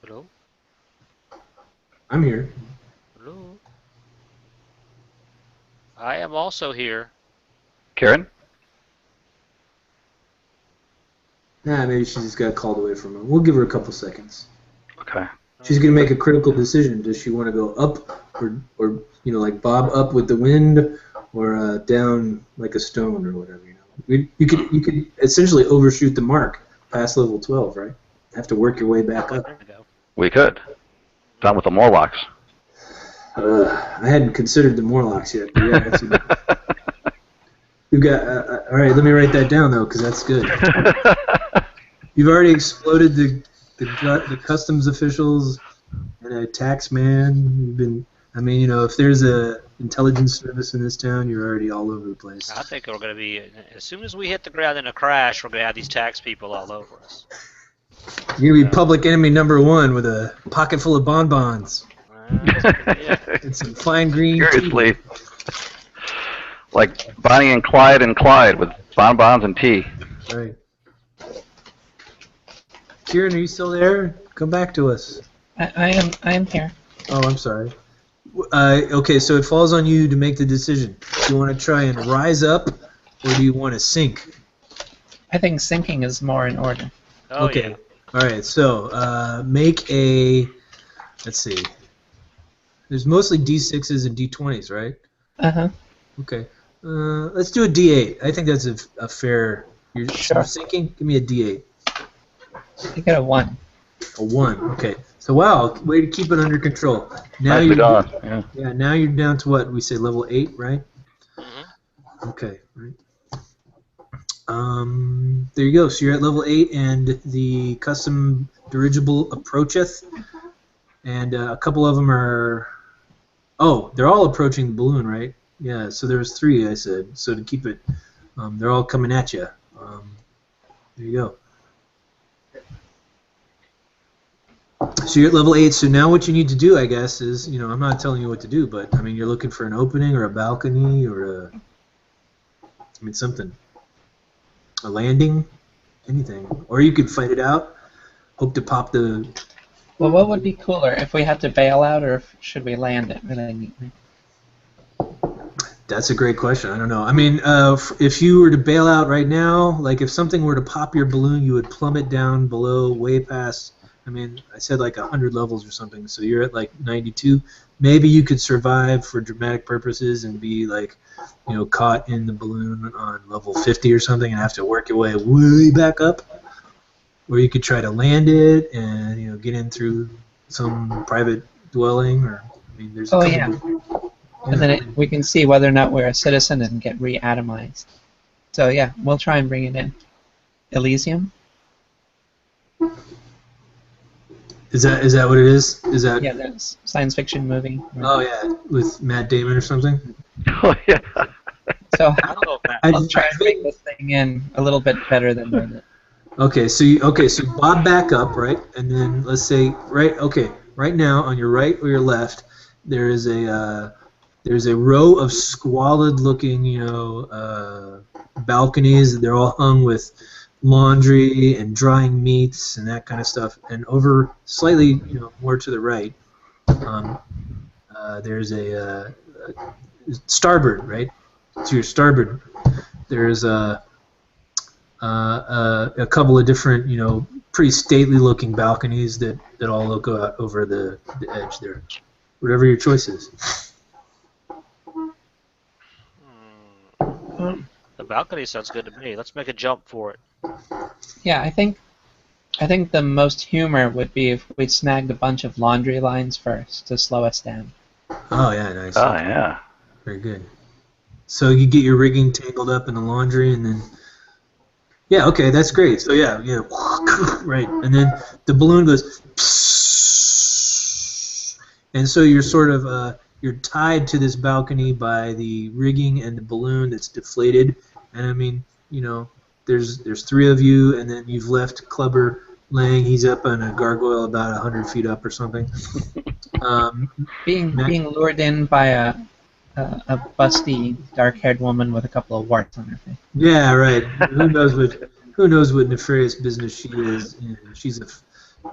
Hello? I'm here. Hello. I am also here. Karen? Nah, maybe she just got called away from him. We'll give her a couple seconds. Okay. She's gonna make a critical decision. Does she want to go up, or like bob up with the wind, or down like a stone or whatever? You could essentially overshoot the mark past level 12, right? Have to work your way back up. There we go. We could. Down with the Morlocks. I hadn't considered the Morlocks yet. But yeah, we've got. All right, let me write that down though, because that's good. You've already exploded the customs officials and a tax man. You've been. I mean, if there's a intelligence service in this town, you're already all over the place. I think we're going to be, as soon as we hit the ground in a crash, we're going to have these tax people all over us. You're going to be public enemy number 1 with a pocket full of bonbons. Yeah. And some fine green Seriously. Like Bonnie and Clyde with bonbons and tea. tea. Right. Kieran, are you still there? Come back to us. I am here. Oh, I'm sorry. Okay, so it falls on you to make the decision. Do you want to try and rise up, or do you want to sink? I think sinking is more in order. Oh, Okay. yeah. All right, so make a, let's see. There's mostly D6s and D20s, right? Uh-huh. Okay. Let's do a D8. I think that's a fair... You're sinking? Give me a D8. You got a 1. A 1, okay. So, wow, way to keep it under control. Now Nicely you're done. Yeah. now you're down to what? We say level 8, right? Mhm. Okay, right. There you go. So you're at level 8, and the custom dirigible approacheth, and a couple of them are. Oh, they're all approaching the balloon, right? Yeah. So there was 3, I said. So to keep it, they're all coming at you. There you go. So you're at level 8. So now what you need to do, I guess, is I'm not telling you what to do, but I mean you're looking for an opening or a balcony or something. A landing, anything. Or you could fight it out, hope to pop the... Well, what would be cooler, if we had to bail out, or should we land it really neatly? That's a great question. I don't know. I mean, if you were to bail out right now, like if something were to pop your balloon, you would plummet down below, way past... I mean, I said like 100 levels or something, so you're at like 92. Maybe you could survive for dramatic purposes and be like, caught in the balloon on level 50 or something and have to work your way way back up. Or you could try to land it and, get in through some private dwelling, or, I mean, there's a couple And then we can see whether or not we're a citizen and get re-atomized. So yeah, we'll try and bring it in. Elysium? Is that what it is? Is that? Yeah, that's science fiction movie. Oh yeah, with Matt Damon or something. Oh yeah. So I don't know if that. I'll try and bring this thing in a little bit better than that. Okay, so bob back up, right, and then let's say right now on your right or your left, there's a row of squalid-looking, balconies. They're all hung with laundry and drying meats and that kind of stuff. And over slightly, more to the right, there's a starboard, right? To your starboard, there's a couple of different, pretty stately-looking balconies that all look out over the edge there. Whatever your choice is. The balcony sounds good to me. Let's make a jump for it. Yeah, I think the most humor would be if we snagged a bunch of laundry lines first to slow us down. Oh yeah, nice. Oh yeah. Very good. So you get your rigging tangled up in the laundry, and then yeah, okay, that's great. So yeah, right, and then the balloon goes, and so you're sort of you're tied to this balcony by the rigging and the balloon that's deflated, and I mean, there's 3 of you, and then you've left Clubber laying. He's up on a gargoyle about 100 feet up or something. Being lured in by a busty, dark-haired woman with a couple of warts on her face. Yeah, right. Who knows what nefarious business she is in?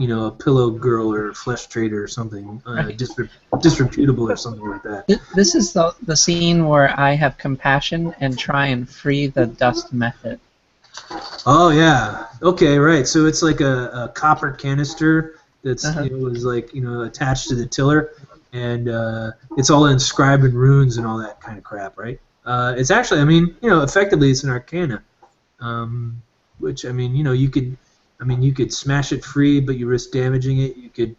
a pillow girl or a flesh trader or something, disreputable or something like that. This is the scene where I have compassion and try and free the dust method. Oh yeah. Okay, right. So it's like a copper canister that's is like attached to the tiller, and it's all inscribed in runes and all that kind of crap, right? It's actually, effectively it's an arcana, which you could smash it free, but you risk damaging it. You could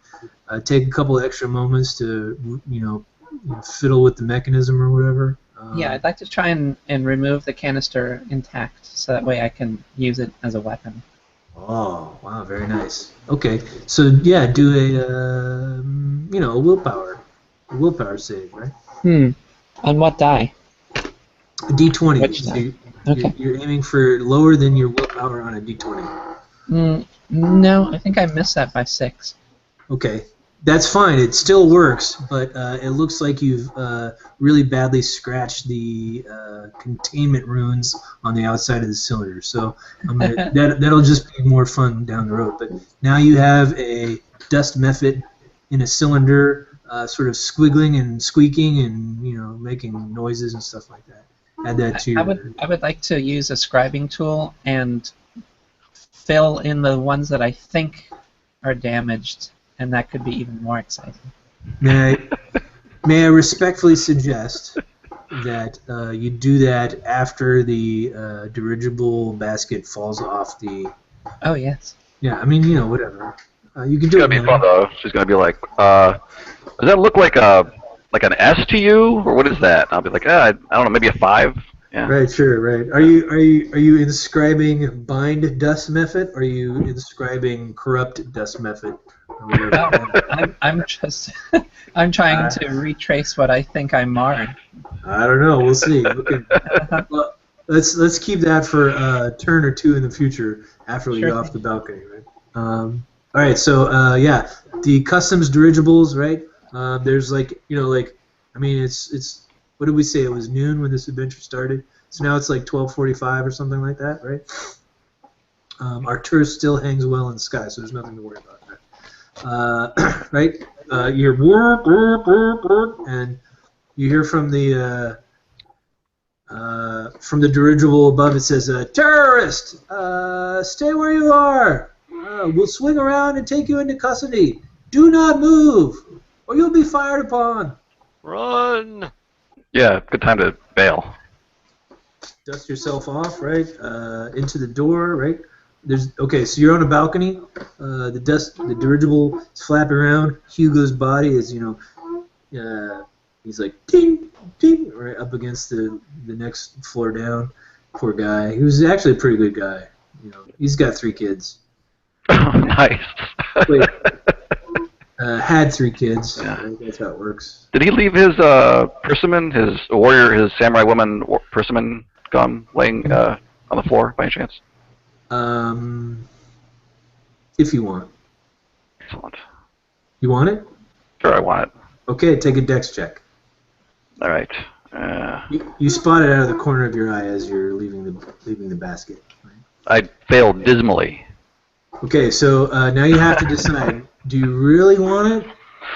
take a couple of extra moments to fiddle with the mechanism or whatever. Yeah, I'd like to try and remove the canister intact, so that way I can use it as a weapon. Oh, wow, very nice. Okay, so yeah, do a willpower save, right? On what die? A D20. Which So die? Okay. You're aiming for lower than your willpower on a D20. No, I think I missed that by 6. Okay, that's fine. It still works, but it looks like you've really badly scratched the containment runes on the outside of the cylinder. So that'll just be more fun down the road. But now you have a dust method in a cylinder, sort of squiggling and squeaking and making noises and stuff like that. Add that to your. I would like to use a scribing tool and fill in the ones that I think are damaged, and that could be even more exciting. May I respectfully suggest that you do that after the dirigible basket falls off the. Oh yes. Yeah, whatever. You can do It's it. gonna be fun though. She's gonna be like, does that look like an S to you, or what is that? And I'll be like, I don't know, maybe a 5. Yeah. Right, sure, right. Are you inscribing bind dust method, or are you inscribing corrupt dust method? I'm just I'm trying to retrace what I think I marred. I don't know. We'll see. Okay. Well, let's keep that for a turn or two in the future after we get off the balcony, right? All right. So yeah, the customs dirigibles, right? There's it's what did we say? It was noon when this adventure started. So now it's like 12:45 or something like that, right? Our tourist still hangs well in the sky, so there's nothing to worry about there. Right? You hear and you hear from the dirigible above. It says, "Terrorist, stay where you are. We'll swing around and take you into custody. Do not move, or you'll be fired upon." Run! Yeah, good time to bail. Dust yourself off, right? Into the door, right? So you're on a balcony. The dirigible is flapping around. Hugo's body is, he's like ding, ding, right up against the next floor down. Poor guy. He was actually a pretty good guy. He's got 3 kids. Nice. Wait. Had 3 kids. Yeah. Right? That's how it works. Did he leave his persimmon, his warrior, his samurai woman persimmon gum laying on the floor by any chance? If you want. Excellent. You want it? Sure, I want it. Okay, take a dex check. All right. You spot it out of the corner of your eye as you're leaving the basket. Right? I failed dismally. Okay, so now you have to decide: do you really want it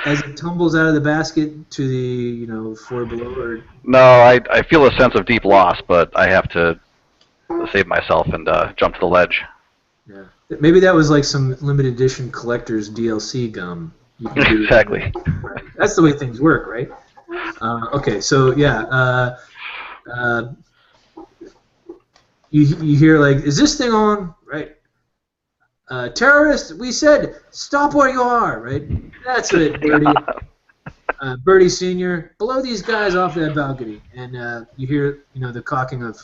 as it tumbles out of the basket to the floor below, or? No, I feel a sense of deep loss, but I have to save myself and jump to the ledge. Yeah, maybe that was like some limited edition collector's DLC gum. You can do Exactly. Right. That's the way things work, right? Okay, so yeah, you hear like, is this thing on? Right. Terrorist, we said stop where you are, right? That's it, Birdie. Birdie Senior, blow these guys off that balcony, and you hear the cocking of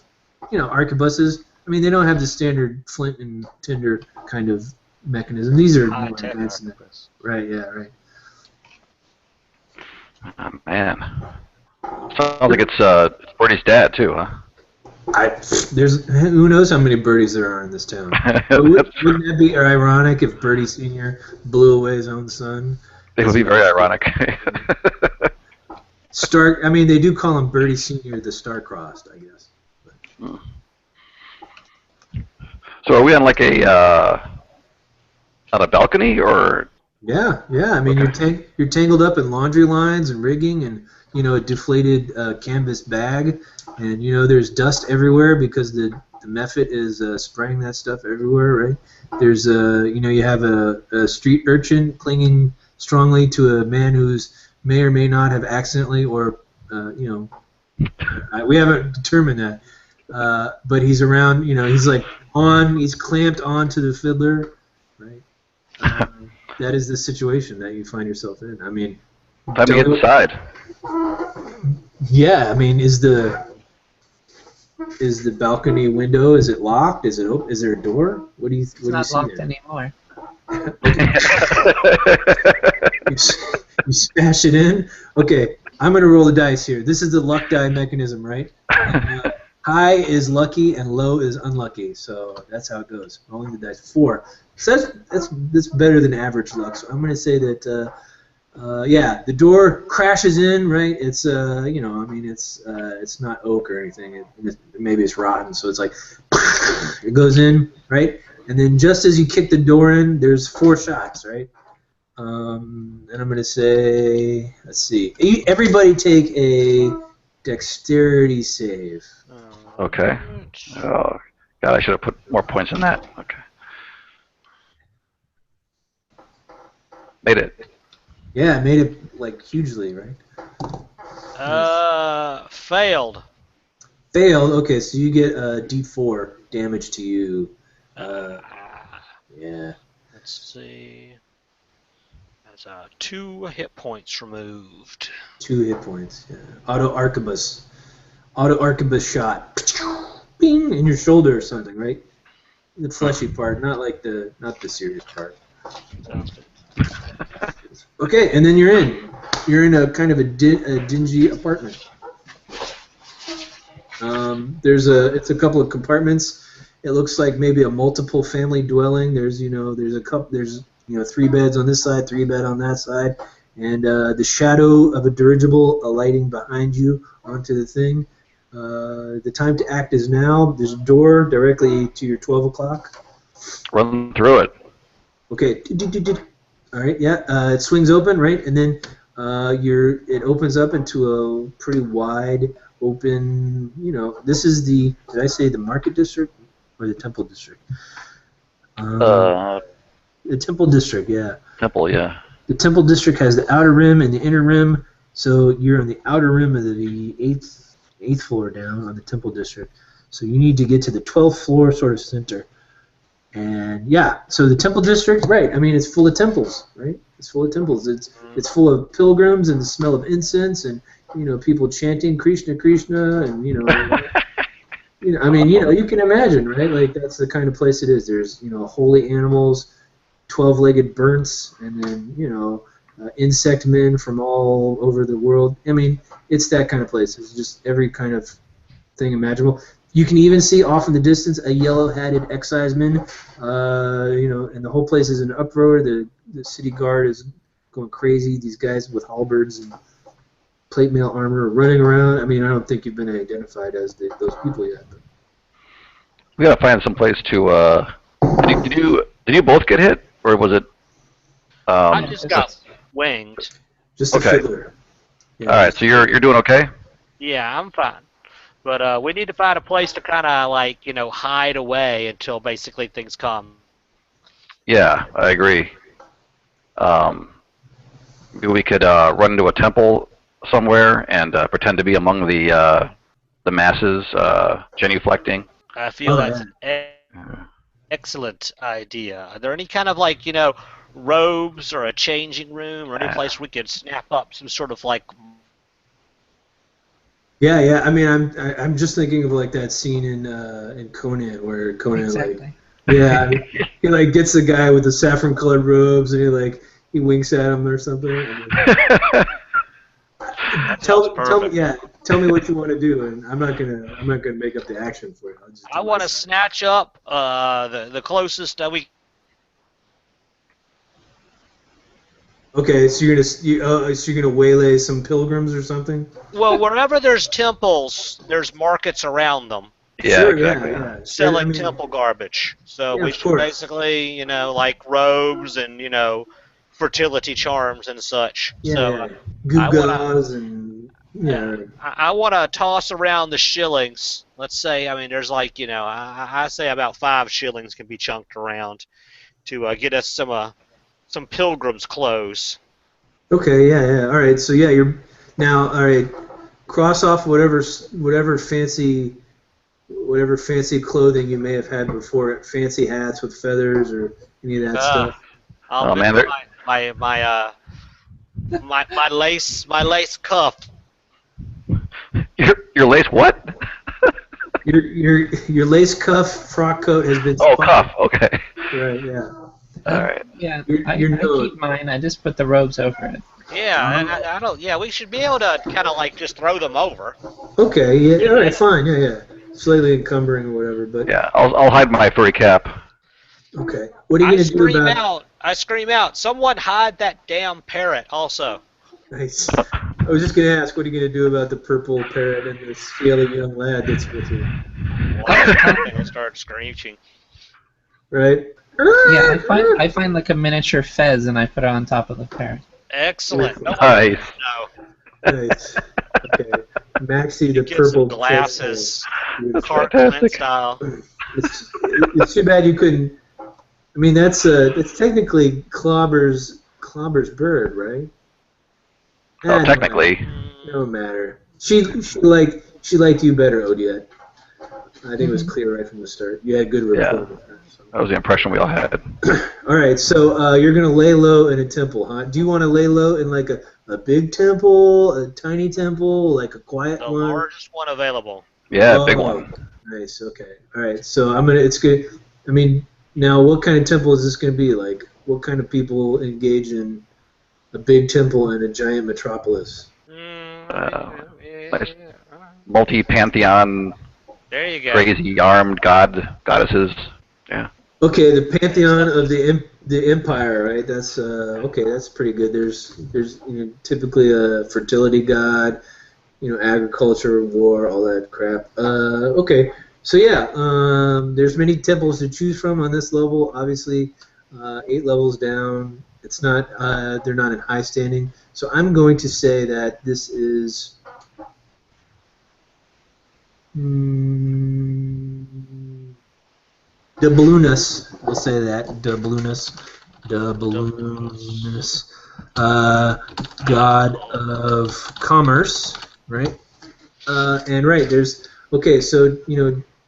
arquebuses. I mean, they don't have the standard flint and tinder kind of mechanism. These are more advanced. Right? Yeah, right. Oh, man. Sounds like it's Birdie's dad too, huh? There's who knows how many birdies there are in this town. Wouldn't that be ironic if Birdie Senior blew away his own son? It would be very ironic. I mean, they do call him Birdie Senior the Star-Crossed, I guess. So are we on like a On a balcony, or? Yeah. I mean, you're tangled up in laundry lines and rigging, and a deflated canvas bag, and there's dust everywhere because the mephit is spraying that stuff everywhere, right? There's you have a street urchin clinging strongly to a man who's may or may not have accidentally or we haven't determined that, but he's around. He's clamped onto the fiddler, right? That is the situation that you find yourself in. I mean, Time to get inside. Yeah, I mean, is the balcony window? Is it locked? Is it open? Is there a door? What do you? It's not locked anymore. You smash it in. Okay, I'm gonna roll the dice here. This is the luck die mechanism, right? High is lucky and low is unlucky. So that's how it goes. Rolling the dice. 4. So that's better than average luck. So I'm gonna say that. The door crashes in, right? It's it's not oak or anything. Maybe it's rotten, so it's like it goes in, right? And then just as you kick the door in, there's 4 shots, right? And I'm gonna say, let's see, everybody take a dexterity save. Okay. Oh, God, I should have put more points in that. Okay. Made it. Yeah, I made it like hugely, right? Failed. Failed. Okay, so you get a D4 damage to you. Yeah. Let's see. That's 2 hit points removed. 2 hit points. Yeah. Auto arquebus shot. Bing in your shoulder or something, right? The fleshy part, not the serious part. Sounds good. Okay, and then you're in. You're in a kind of a dingy apartment. It's a couple of compartments. It looks like maybe a multiple family dwelling. There's 3 beds on this side, 3 beds on that side, and the shadow of a dirigible alighting behind you onto the thing. The time to act is now. There's a door directly to your 12 o'clock. Run through it. Okay. All right, yeah, it swings open, right, and then it opens up into a pretty wide open. This is did I say the market district or the temple district? The temple district, yeah. Temple, yeah. The temple district has the outer rim and the inner rim, so you're on the outer rim of the eighth floor down on the temple district. So you need to get to the 12th floor sort of center. And yeah, so the temple district, right? I mean, it's full of temples, right? It's full of temples. It's full of pilgrims and the smell of incense and people chanting Krishna Krishna and you can imagine, right? Like that's the kind of place it is. There's holy animals, 12-legged burns, and then insect men from all over the world. I mean, it's that kind of place. It's just every kind of thing imaginable. You can even see off in the distance a yellow-hatted exciseman, and the whole place is in an uproar. The city guard is going crazy. These guys with halberds and plate mail armor are running around. I mean, I don't think you've been identified as those people yet. But. We gotta find some place to. Did you both get hit, or was it? I just got winged. Just a fiddler. Yeah. All right, so you're doing okay. Yeah, I'm fine. But we need to find a place to kind of hide away until basically things come. Yeah, I agree. Maybe we could run into a temple somewhere and pretend to be among the masses genuflecting. I feel that's an excellent idea. Are there any kind of robes or a changing room or any place we could snap up some sort of Yeah. I mean, I'm just thinking of that scene in Conan where Conan Exactly. he gets the guy with the saffron-colored robes and he winks at him or something. Tell me what you want to do, and I'm not gonna make up the action for you. I want to snatch up the closest that we. Okay, so you're gonna waylay some pilgrims or something? Well, wherever there's temples, there's markets around them. Yeah, Sure, exactly. yeah. selling I mean, temple garbage. So Yeah, we of should course. basically, like robes and fertility charms and such. Yeah, So yeah. I want to. Gewgaws and yeah. I want to toss around the shillings. Let's say, I mean, there's like, I say about 5 shillings can be chunked around to get us some pilgrim's clothes. Okay, yeah, yeah. All right, so yeah, you're now all right. Cross off whatever fancy clothing you may have had before, fancy hats with feathers or any of that Uh, stuff. I'll Oh, man, miss my lace cuff. Your lace what? Your lace cuff frock coat has been Oh, spotted. cuff. Okay. Right, yeah. All right. Yeah, I Your nose. keep mine. I just put the robes over it. Yeah, and I don't. Yeah, we should be able to kind of like just throw them over. Okay, yeah, all right, fine, yeah, yeah. Slightly encumbering or whatever, but Yeah, I'll hide my furry cap. okay. What are you gonna do about? I scream out! Someone hide that damn parrot! Also, Nice. I was just gonna ask, what are you gonna do about the purple parrot and the scaly young lad that's with you? I start screeching. Right? Yeah, I find like a miniature fez and I put it on top of the parrot. Excellent. No Nice. No. Nice. Okay. Maxie the Get purple some glasses, Beautiful. Clark Fantastic. Kent style. It's too bad you couldn't. I mean, that's technically Clobber's bird, right? Oh, technically. It don't matter. She liked you better, Odiette. I think it was clear right from the start. You had good rapport with her. So. That was the impression we all had. All right, so you're gonna lay low in a temple, huh? Do you want to lay low in like a big temple, a tiny temple, like a quiet The one? largest one available. Yeah, big one. Nice. Okay. All right. So It's good. I mean, now what kind of temple is this gonna be? Like, what kind of people engage in a big temple in a giant metropolis? Nice. Multi-pantheon, There you go. crazy armed goddesses. Yeah. Okay, the pantheon of the empire, right? That's okay. That's pretty good. There's typically a fertility god, agriculture, war, all that crap. Okay, so yeah, there's many temples to choose from on this level. Obviously, 8 levels down. It's not. They're not in high standing. So I'm going to say that this is. Doubloonus, we'll say that. Doubloonus. God of commerce, right? And right, there's okay. So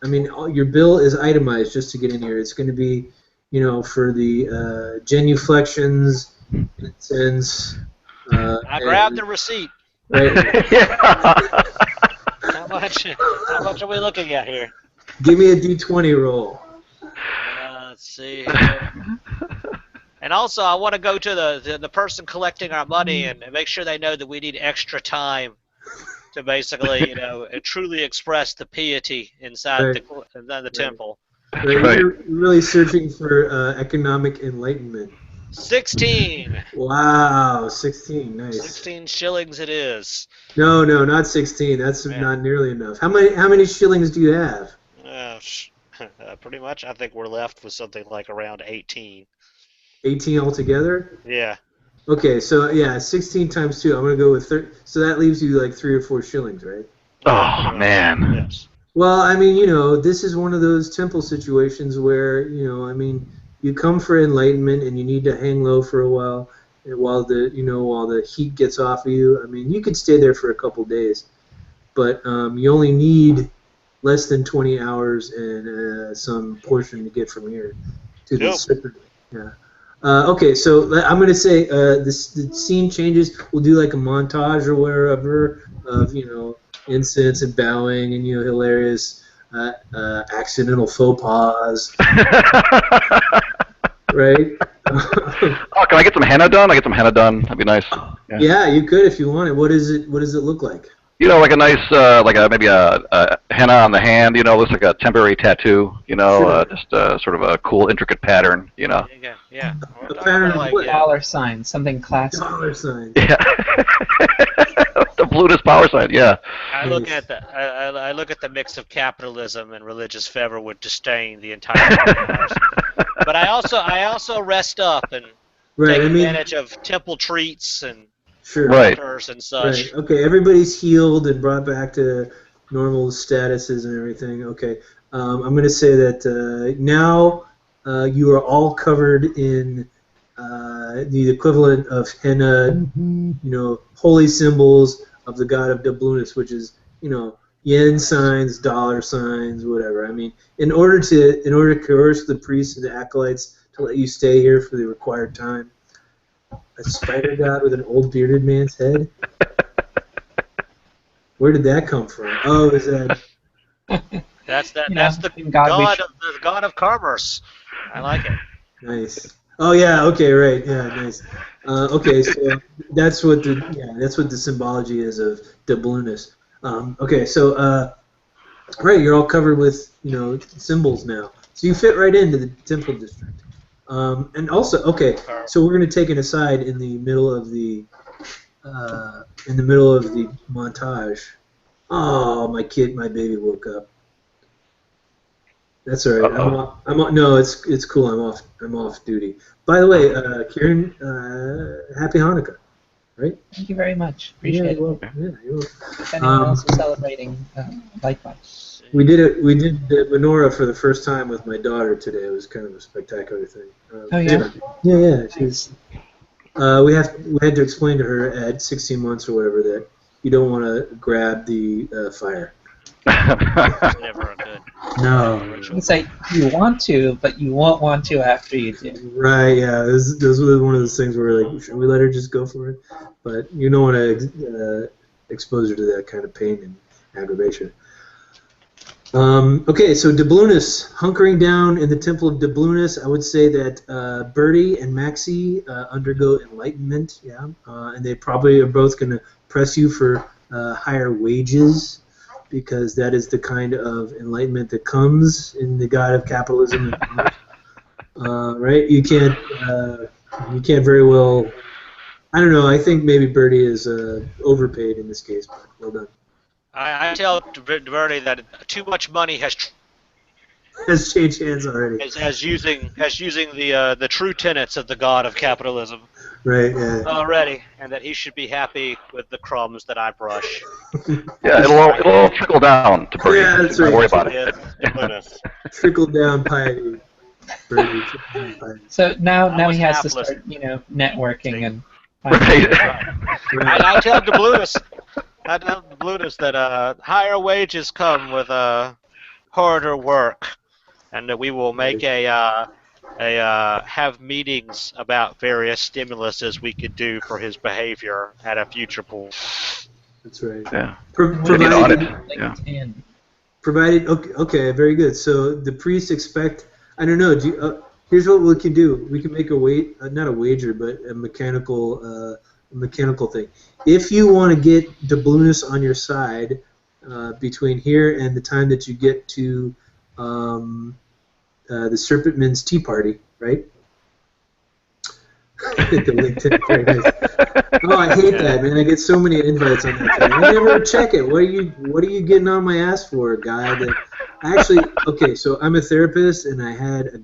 I mean, your bill is itemized just to get in here. It's going to be, for the genuflections, incense. I grabbed the receipt. Right. How much are we looking at here? Give me a D20 roll. Let's see here. And also, I want to go to the person collecting our money and make sure they know that we need extra time to basically, truly express the piety inside the temple. Right. You're really searching for economic enlightenment. 16. Wow, 16, nice. 16 shillings it is. No, not 16. That's not nearly enough. How many shillings do you have? Pretty much, I think we're left with something like around 18. 18 altogether? Yeah. Okay, so yeah, 16 times 2. I'm gonna go with 30. So that leaves you like 3 or 4 shillings, right? Oh man. Yes. Well, I mean, this is one of those temple situations where, I mean, you come for enlightenment and you need to hang low for a while, while the heat gets off of you. I mean, you could stay there for a couple days, but you only need less than 20 hours and some portion to get from here to the Serpent. Yeah. Okay, so I'm going to say the scene changes. We'll do like a montage or wherever of, incense and bowing and, hilarious accidental faux pas. Right? Oh, can I get some henna done? I get some henna done. That'd be nice. Yeah, you could if you wanted. What does it look like? Like a nice, maybe a henna on the hand. Looks like a temporary tattoo. Sure. Just sort of a cool, intricate pattern. Yeah. A pattern of what? $sign, something classic. $sign. Yeah. doubloonist power sign. Yeah. I look at the I look at the mix of capitalism and religious fervor with disdain the entire time. But I also rest up and Right. take I mean, advantage of temple treats and sure. Right. waters and such. Right. Okay. Everybody's healed and brought back to normal statuses and everything. Okay. I'm going to say that now you are all covered in the equivalent of henna, holy symbols of the god of doubloonist, which is, yen signs, dollar signs, whatever. I mean, in order to coerce the priests and the acolytes to let you stay here for the required time, a spider god with an old bearded man's head. Where did that come from? Oh, is that? That's the god of commerce. I like it. Nice. Oh yeah. Okay. Right. Yeah. Nice. Okay. So that's what the symbology is of doubloonist. Okay. So right, you're all covered with symbols now. So you fit right into the temple district. And also, okay. So we're going to take an aside in the middle of the montage. Oh, my baby woke up. That's all right. No, it's cool. I'm off duty. By the way, Kieran, happy Hanukkah, right? Thank you very much. Appreciate it. You're welcome. If anyone else is celebrating, likewise. We did the menorah for the first time with my daughter today. It was kind of a spectacular thing. Oh yeah. Yeah. She's. We had to explain to her at 16 months or whatever that you don't want to grab the fire. Never a good. No. It's like you want to, but you won't want to after you do. Right. Yeah. This was one of those things where we're like, should we let her just go for it? But you don't want to expose her to that kind of pain and aggravation. Okay, so doubloonist, hunkering down in the temple of doubloonist, I would say that Bertie and Maxie undergo enlightenment, and they probably are both going to press you for higher wages, because that is the kind of enlightenment that comes in the god of capitalism and commerce. Right? You can't very well. I don't know. I think maybe Bertie is overpaid in this case, but well done. I tell Bertie that too much money has changed hands already. As using the true tenets of the god of capitalism. Right. Yeah. Already, and that he should be happy with the crumbs that I brush. Yeah, it'll all trickle down to Bertie. Yeah, that's right. Don't worry about it. Trickle down piety. Bertie, So now he has to start, networking and. Right. I tell doubloonist that higher wages come with harder work, and that we will make have meetings about various stimuluses we could do for his behavior at a future point. That's right. Yeah. Provided. Okay. Very good. So the priests expect. I don't know. Here's what we can do. We can make not a wager, but a mechanical thing. If you want to get doubloonist on your side between here and the time that you get to the Serpentmen's Tea Party, right? The LinkedIn, very nice. Oh, I hate that, man. I get so many invites on that thing. I never check it. What are you getting on my ass for, guy? Okay, so I'm a therapist, and I had a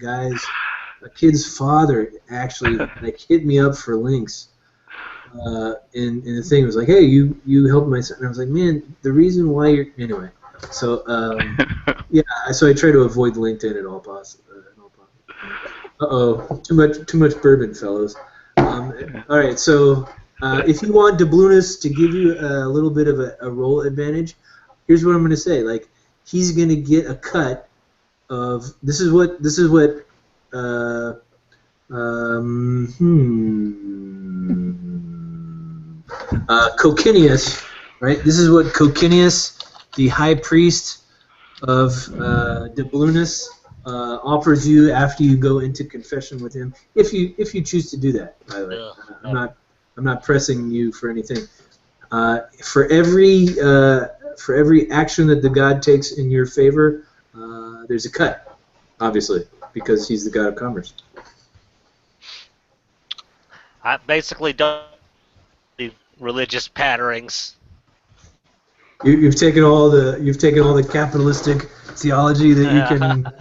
kid's father actually hit me up for links. And the thing was like, hey, you helped my son. And I was like, man, the reason why you're anyway. So so I try to avoid LinkedIn at all possible. Too much bourbon, fellows. All right, so if you want doubloonist to give you a little bit of a role advantage, here's what I'm going to say. Like, he's going to get a cut of this is what Cocinius, right? This is what Cocinius, the high priest of doubloonist, offers you after you go into confession with him, if you choose to do that. By the way, I'm not pressing you for anything. For every action that the god takes in your favor, there's a cut, obviously, because he's the god of commerce. I basically don't do religious patterings You've taken all the capitalistic theology that you can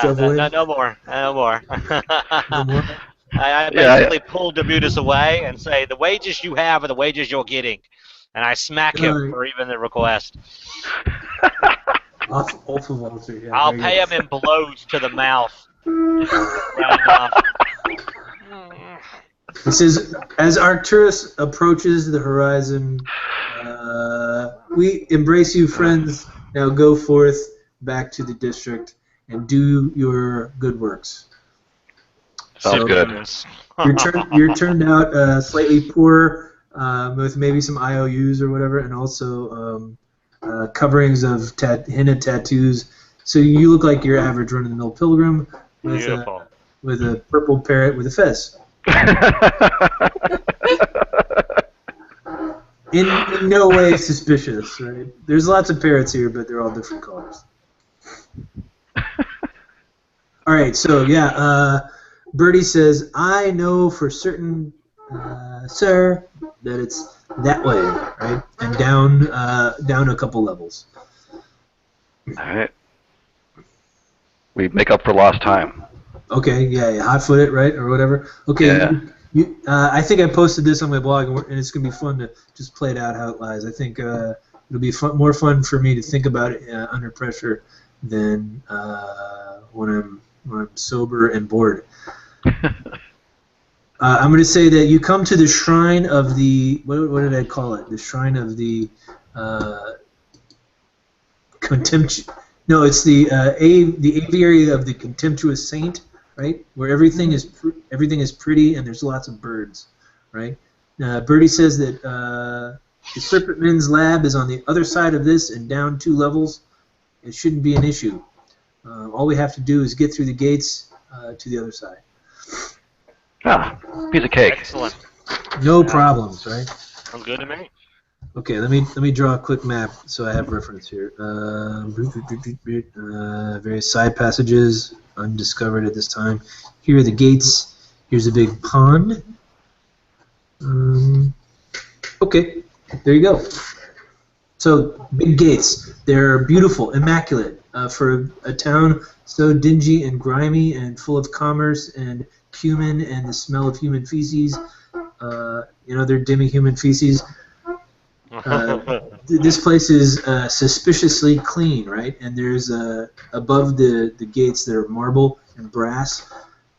shovel in. No more. No more. No more? I basically pulled Demutus away and say, the wages you have are the wages you're getting. And I smack him for even the request. Awful Walter, yeah. I'll pay him in blows to the mouth. Running off. It says, as Arcturus approaches the horizon, we embrace you, friends. Now go forth back to the district and do your good works. Sounds good. You're turned out slightly poor, with maybe some IOUs or whatever, and also coverings of henna tattoos. So you look like your average run-of-the-mill pilgrim with a purple parrot with a fez. In no way suspicious, right? There's lots of parrots here, but they're all different colors. All right, so yeah, Birdie says, I know for certain, sir, that it's that way, right? And down a couple levels. All right. We make up for lost time. Okay, yeah, hot-foot it, right, or whatever. Okay, yeah. I think I posted this on my blog, and it's going to be fun to just play it out how it lies. I think it'll be more fun for me to think about it under pressure than when I'm sober and bored. I'm going to say that you come to the shrine of the, what did I call it? The shrine of the it's the aviary of the contemptuous saint, right? Where everything is pretty and there's lots of birds, right? Birdie says that the Serpentman's lab is on the other side of this and down 2 levels. It shouldn't be an issue. All we have to do is get through the gates to the other side. Ah, piece of cake. Excellent. No problems, right? Sounds good to me. Okay, let me draw a quick map so I have reference here. Various side passages undiscovered at this time. Here are the gates. Here's a big pond. Okay, there you go. So big gates. They're beautiful, immaculate for a town so dingy and grimy and full of commerce and cumin and the smell of human feces. They're demi-human feces. This place is suspiciously clean, right? And there's above the gates that are marble and brass.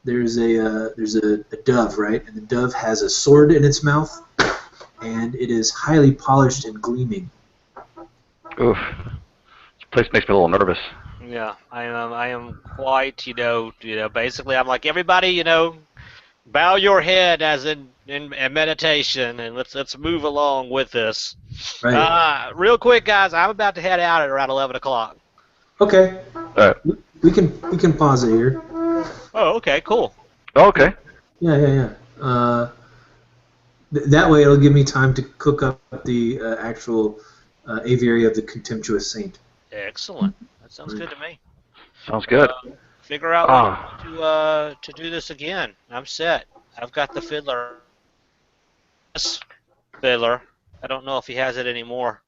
There's a dove, right? And the dove has a sword in its mouth, and it is highly polished and gleaming. Oof, this place makes me a little nervous. Yeah, I am quite, basically I'm like, everybody, bow your head as in meditation, and let's move along with this. Right. Real quick, guys, I'm about to head out at around 11 o'clock. Okay. All right. We can pause it here. Oh, okay, cool. Okay. Yeah. That way it'll give me time to cook up the actual aviary of the contemptuous saint. Excellent. That sounds good to me. Sounds good. Figure out to do this again. I'm set. I've got the fiddler. I don't know if he has it anymore.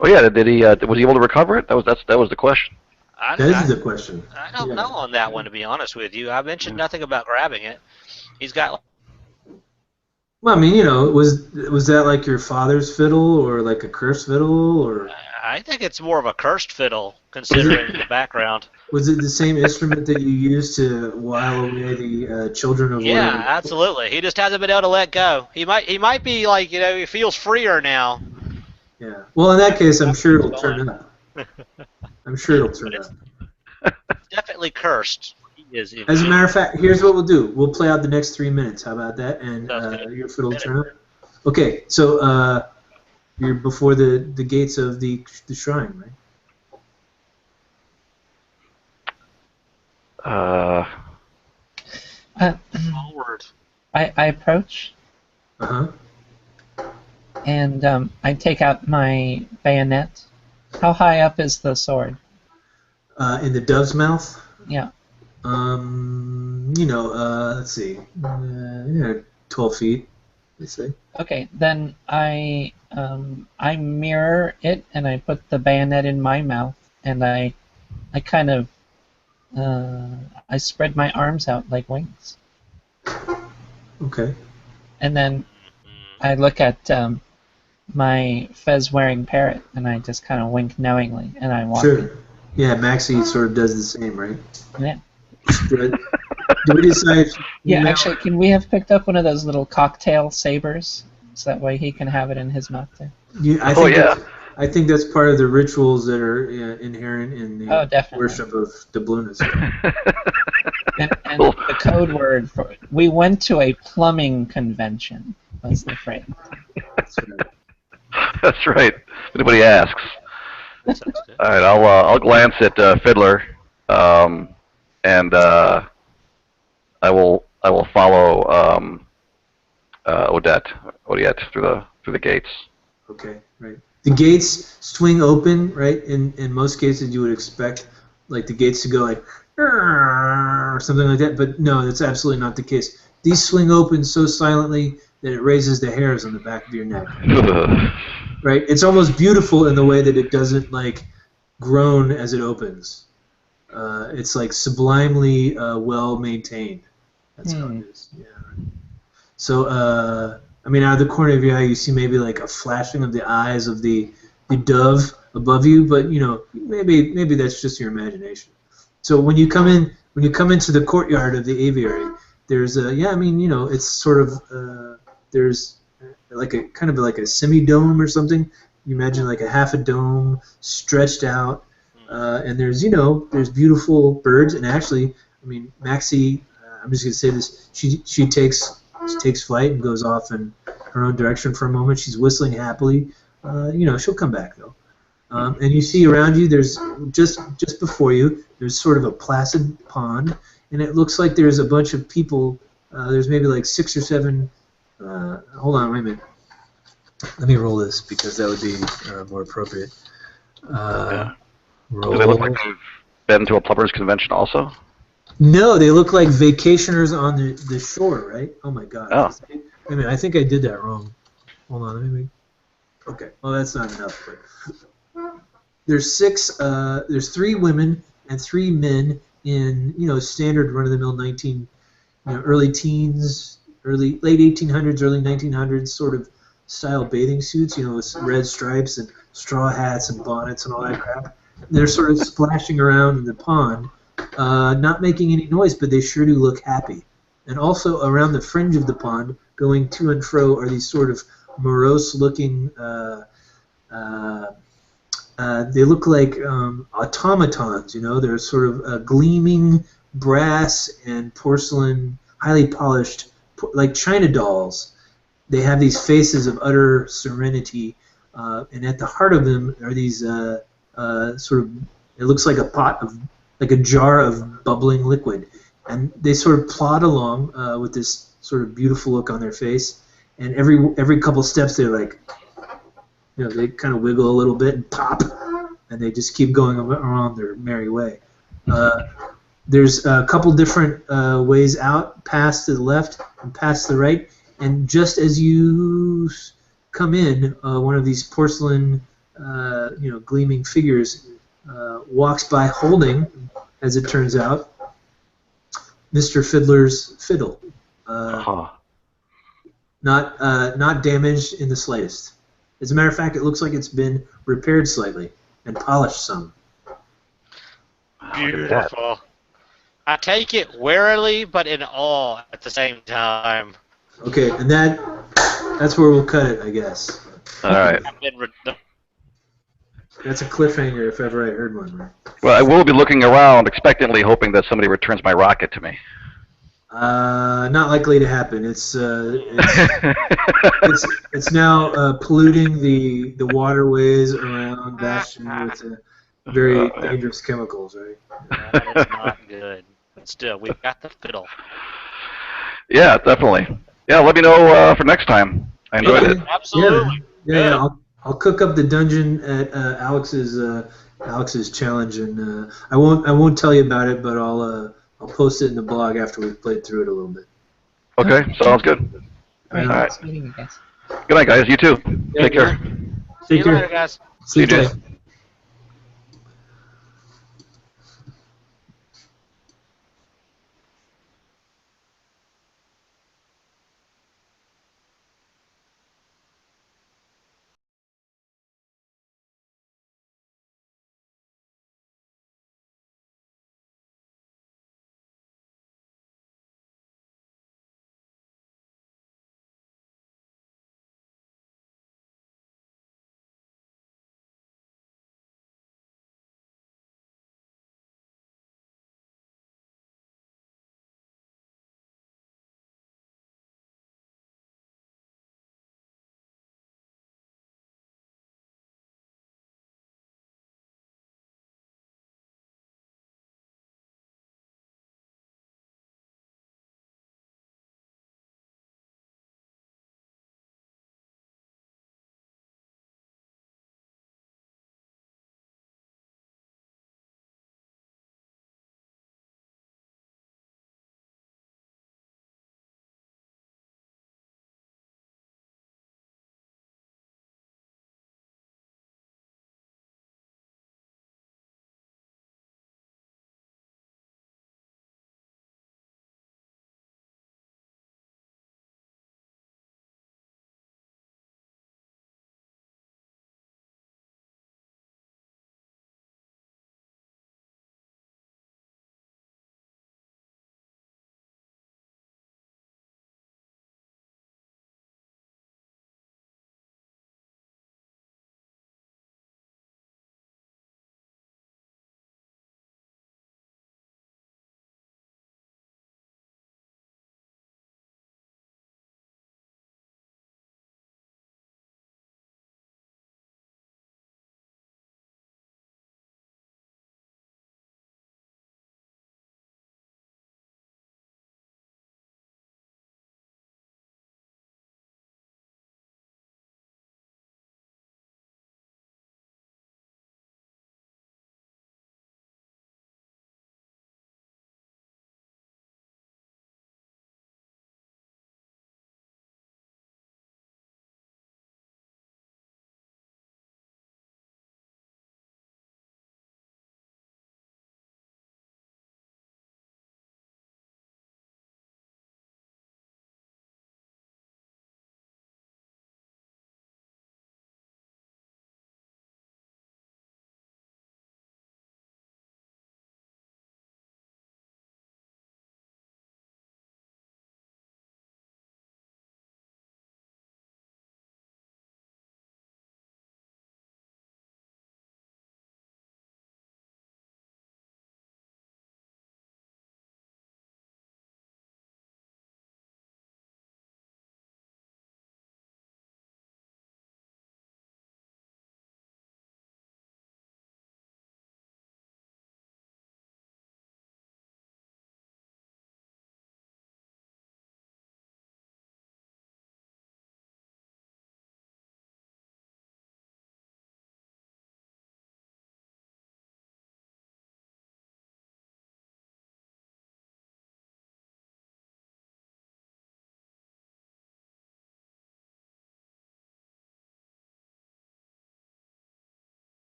Oh yeah, did he? Was he able to recover it? That was the question. That is the question. I don't know on that one, to be honest with you. I mentioned nothing about grabbing it. He's got. Well, I mean, was that like your father's fiddle or like a cursed fiddle or? I think it's more of a cursed fiddle, considering the background. Was it the same instrument that you used to while away the children of? Yeah, absolutely. He just hasn't been able to let go. He might be like, he feels freer now. Yeah. Well, in that case, I'm sure it'll turn up. Definitely cursed. As a matter of fact, here's what we'll do. We'll play out the next 3 minutes. How about that? And your fiddle will turn up. Okay. So you're before the gates of the shrine, right? Forward. I approach. And I take out my bayonet. How high up is the sword? In the dove's mouth? Yeah. Let's see. 12 feet. they say. Okay, then I mirror it and I put the bayonet in my mouth and I kind of I spread my arms out like wings. Okay. And then I look at my fez-wearing parrot and I just kind of wink knowingly and I walk in. Sure. Yeah, Maxie sort of does the same, right? Yeah. Do we decide? Yeah, actually, can we have picked up one of those little cocktail sabers? So that way he can have it in his mouth too. I think that's part of the rituals that are inherent in the worship of doubloons. And the code word for we went to a plumbing convention was the phrase. That's right. If anybody asks. That sounds good. All right, I'll glance at Fiddler, and I will follow Odette through the gates. Okay, right. The gates swing open, right? In most cases, you would expect like the gates to go like or something like that, but no, that's absolutely not the case. These swing open so silently that it raises the hairs on the back of your neck. Right? It's almost beautiful in the way that it doesn't like groan as it opens. It's like sublimely well maintained. That's how it is. Yeah. Right. So, I mean, out of the corner of your eye, you see maybe like a flashing of the eyes of the dove above you, but you know, maybe that's just your imagination. So when you come into the courtyard of the aviary, there's it's sort of there's like a kind of like a semi-dome or something. You imagine like a half a dome stretched out, and there's beautiful birds. And actually, I mean, Maxie, I'm just gonna say this. She takes flight and goes off in her own direction for a moment. She's whistling happily. She'll come back though. And you see around you, there's just before you, there's sort of a placid pond, and it looks like there's a bunch of people. There's maybe like 6 or 7. Hold on, wait a minute. Let me roll this because that would be more appropriate. Do they look like they've been to a plumbers convention also? No, they look like vacationers on the shore, right? Oh my God. Oh. Wait a minute, I think I did that wrong. Hold on, let me. Okay, well that's not enough. But there's 3 women and 3 men in standard run-of-the-mill early teens, late 1800s, early 1900s sort of style bathing suits, with red stripes and straw hats and bonnets and all that crap. They're sort of splashing around in the pond, not making any noise, but they sure do look happy. And also around the fringe of the pond, going to and fro, are these sort of morose-looking. They look like automatons. They're sort of gleaming brass and porcelain, highly polished, like China dolls. They have these faces of utter serenity, and at the heart of them are these sort of. It looks like a jar of bubbling liquid, and they sort of plod along with this sort of beautiful look on their face. And every couple steps, they're like, they kind of wiggle a little bit and pop, and they just keep going around their merry way. There's a couple different ways out, past to the left and past the right, and just as you come in, one of these porcelain, gleaming figures walks by holding, as it turns out, Mr. Fiddler's fiddle. Not damaged in the slightest. As a matter of fact, it looks like it's been repaired slightly and polished some. Beautiful. I take it warily, but in awe at the same time. Okay, and that's where we'll cut it, I guess. All right. That's a cliffhanger if ever I heard one. Right? Well, I will be looking around expectantly, hoping that somebody returns my rocket to me. Not likely to happen. It's now polluting the waterways around Bastion with very dangerous chemicals, right? That is not good. But still, we've got the fiddle. Yeah, definitely. Yeah, let me know for next time. I enjoyed it. Absolutely. Yeah. I'll cook up the dungeon at Alex's challenge, and I won't tell you about it, but I'll post it in the blog after we've played through it a little bit. Okay, sounds good. All right, All right. nice meeting you guys. Good night, guys. You too. Take care. See you care. later, guys. Sleep See you, tight. Jason.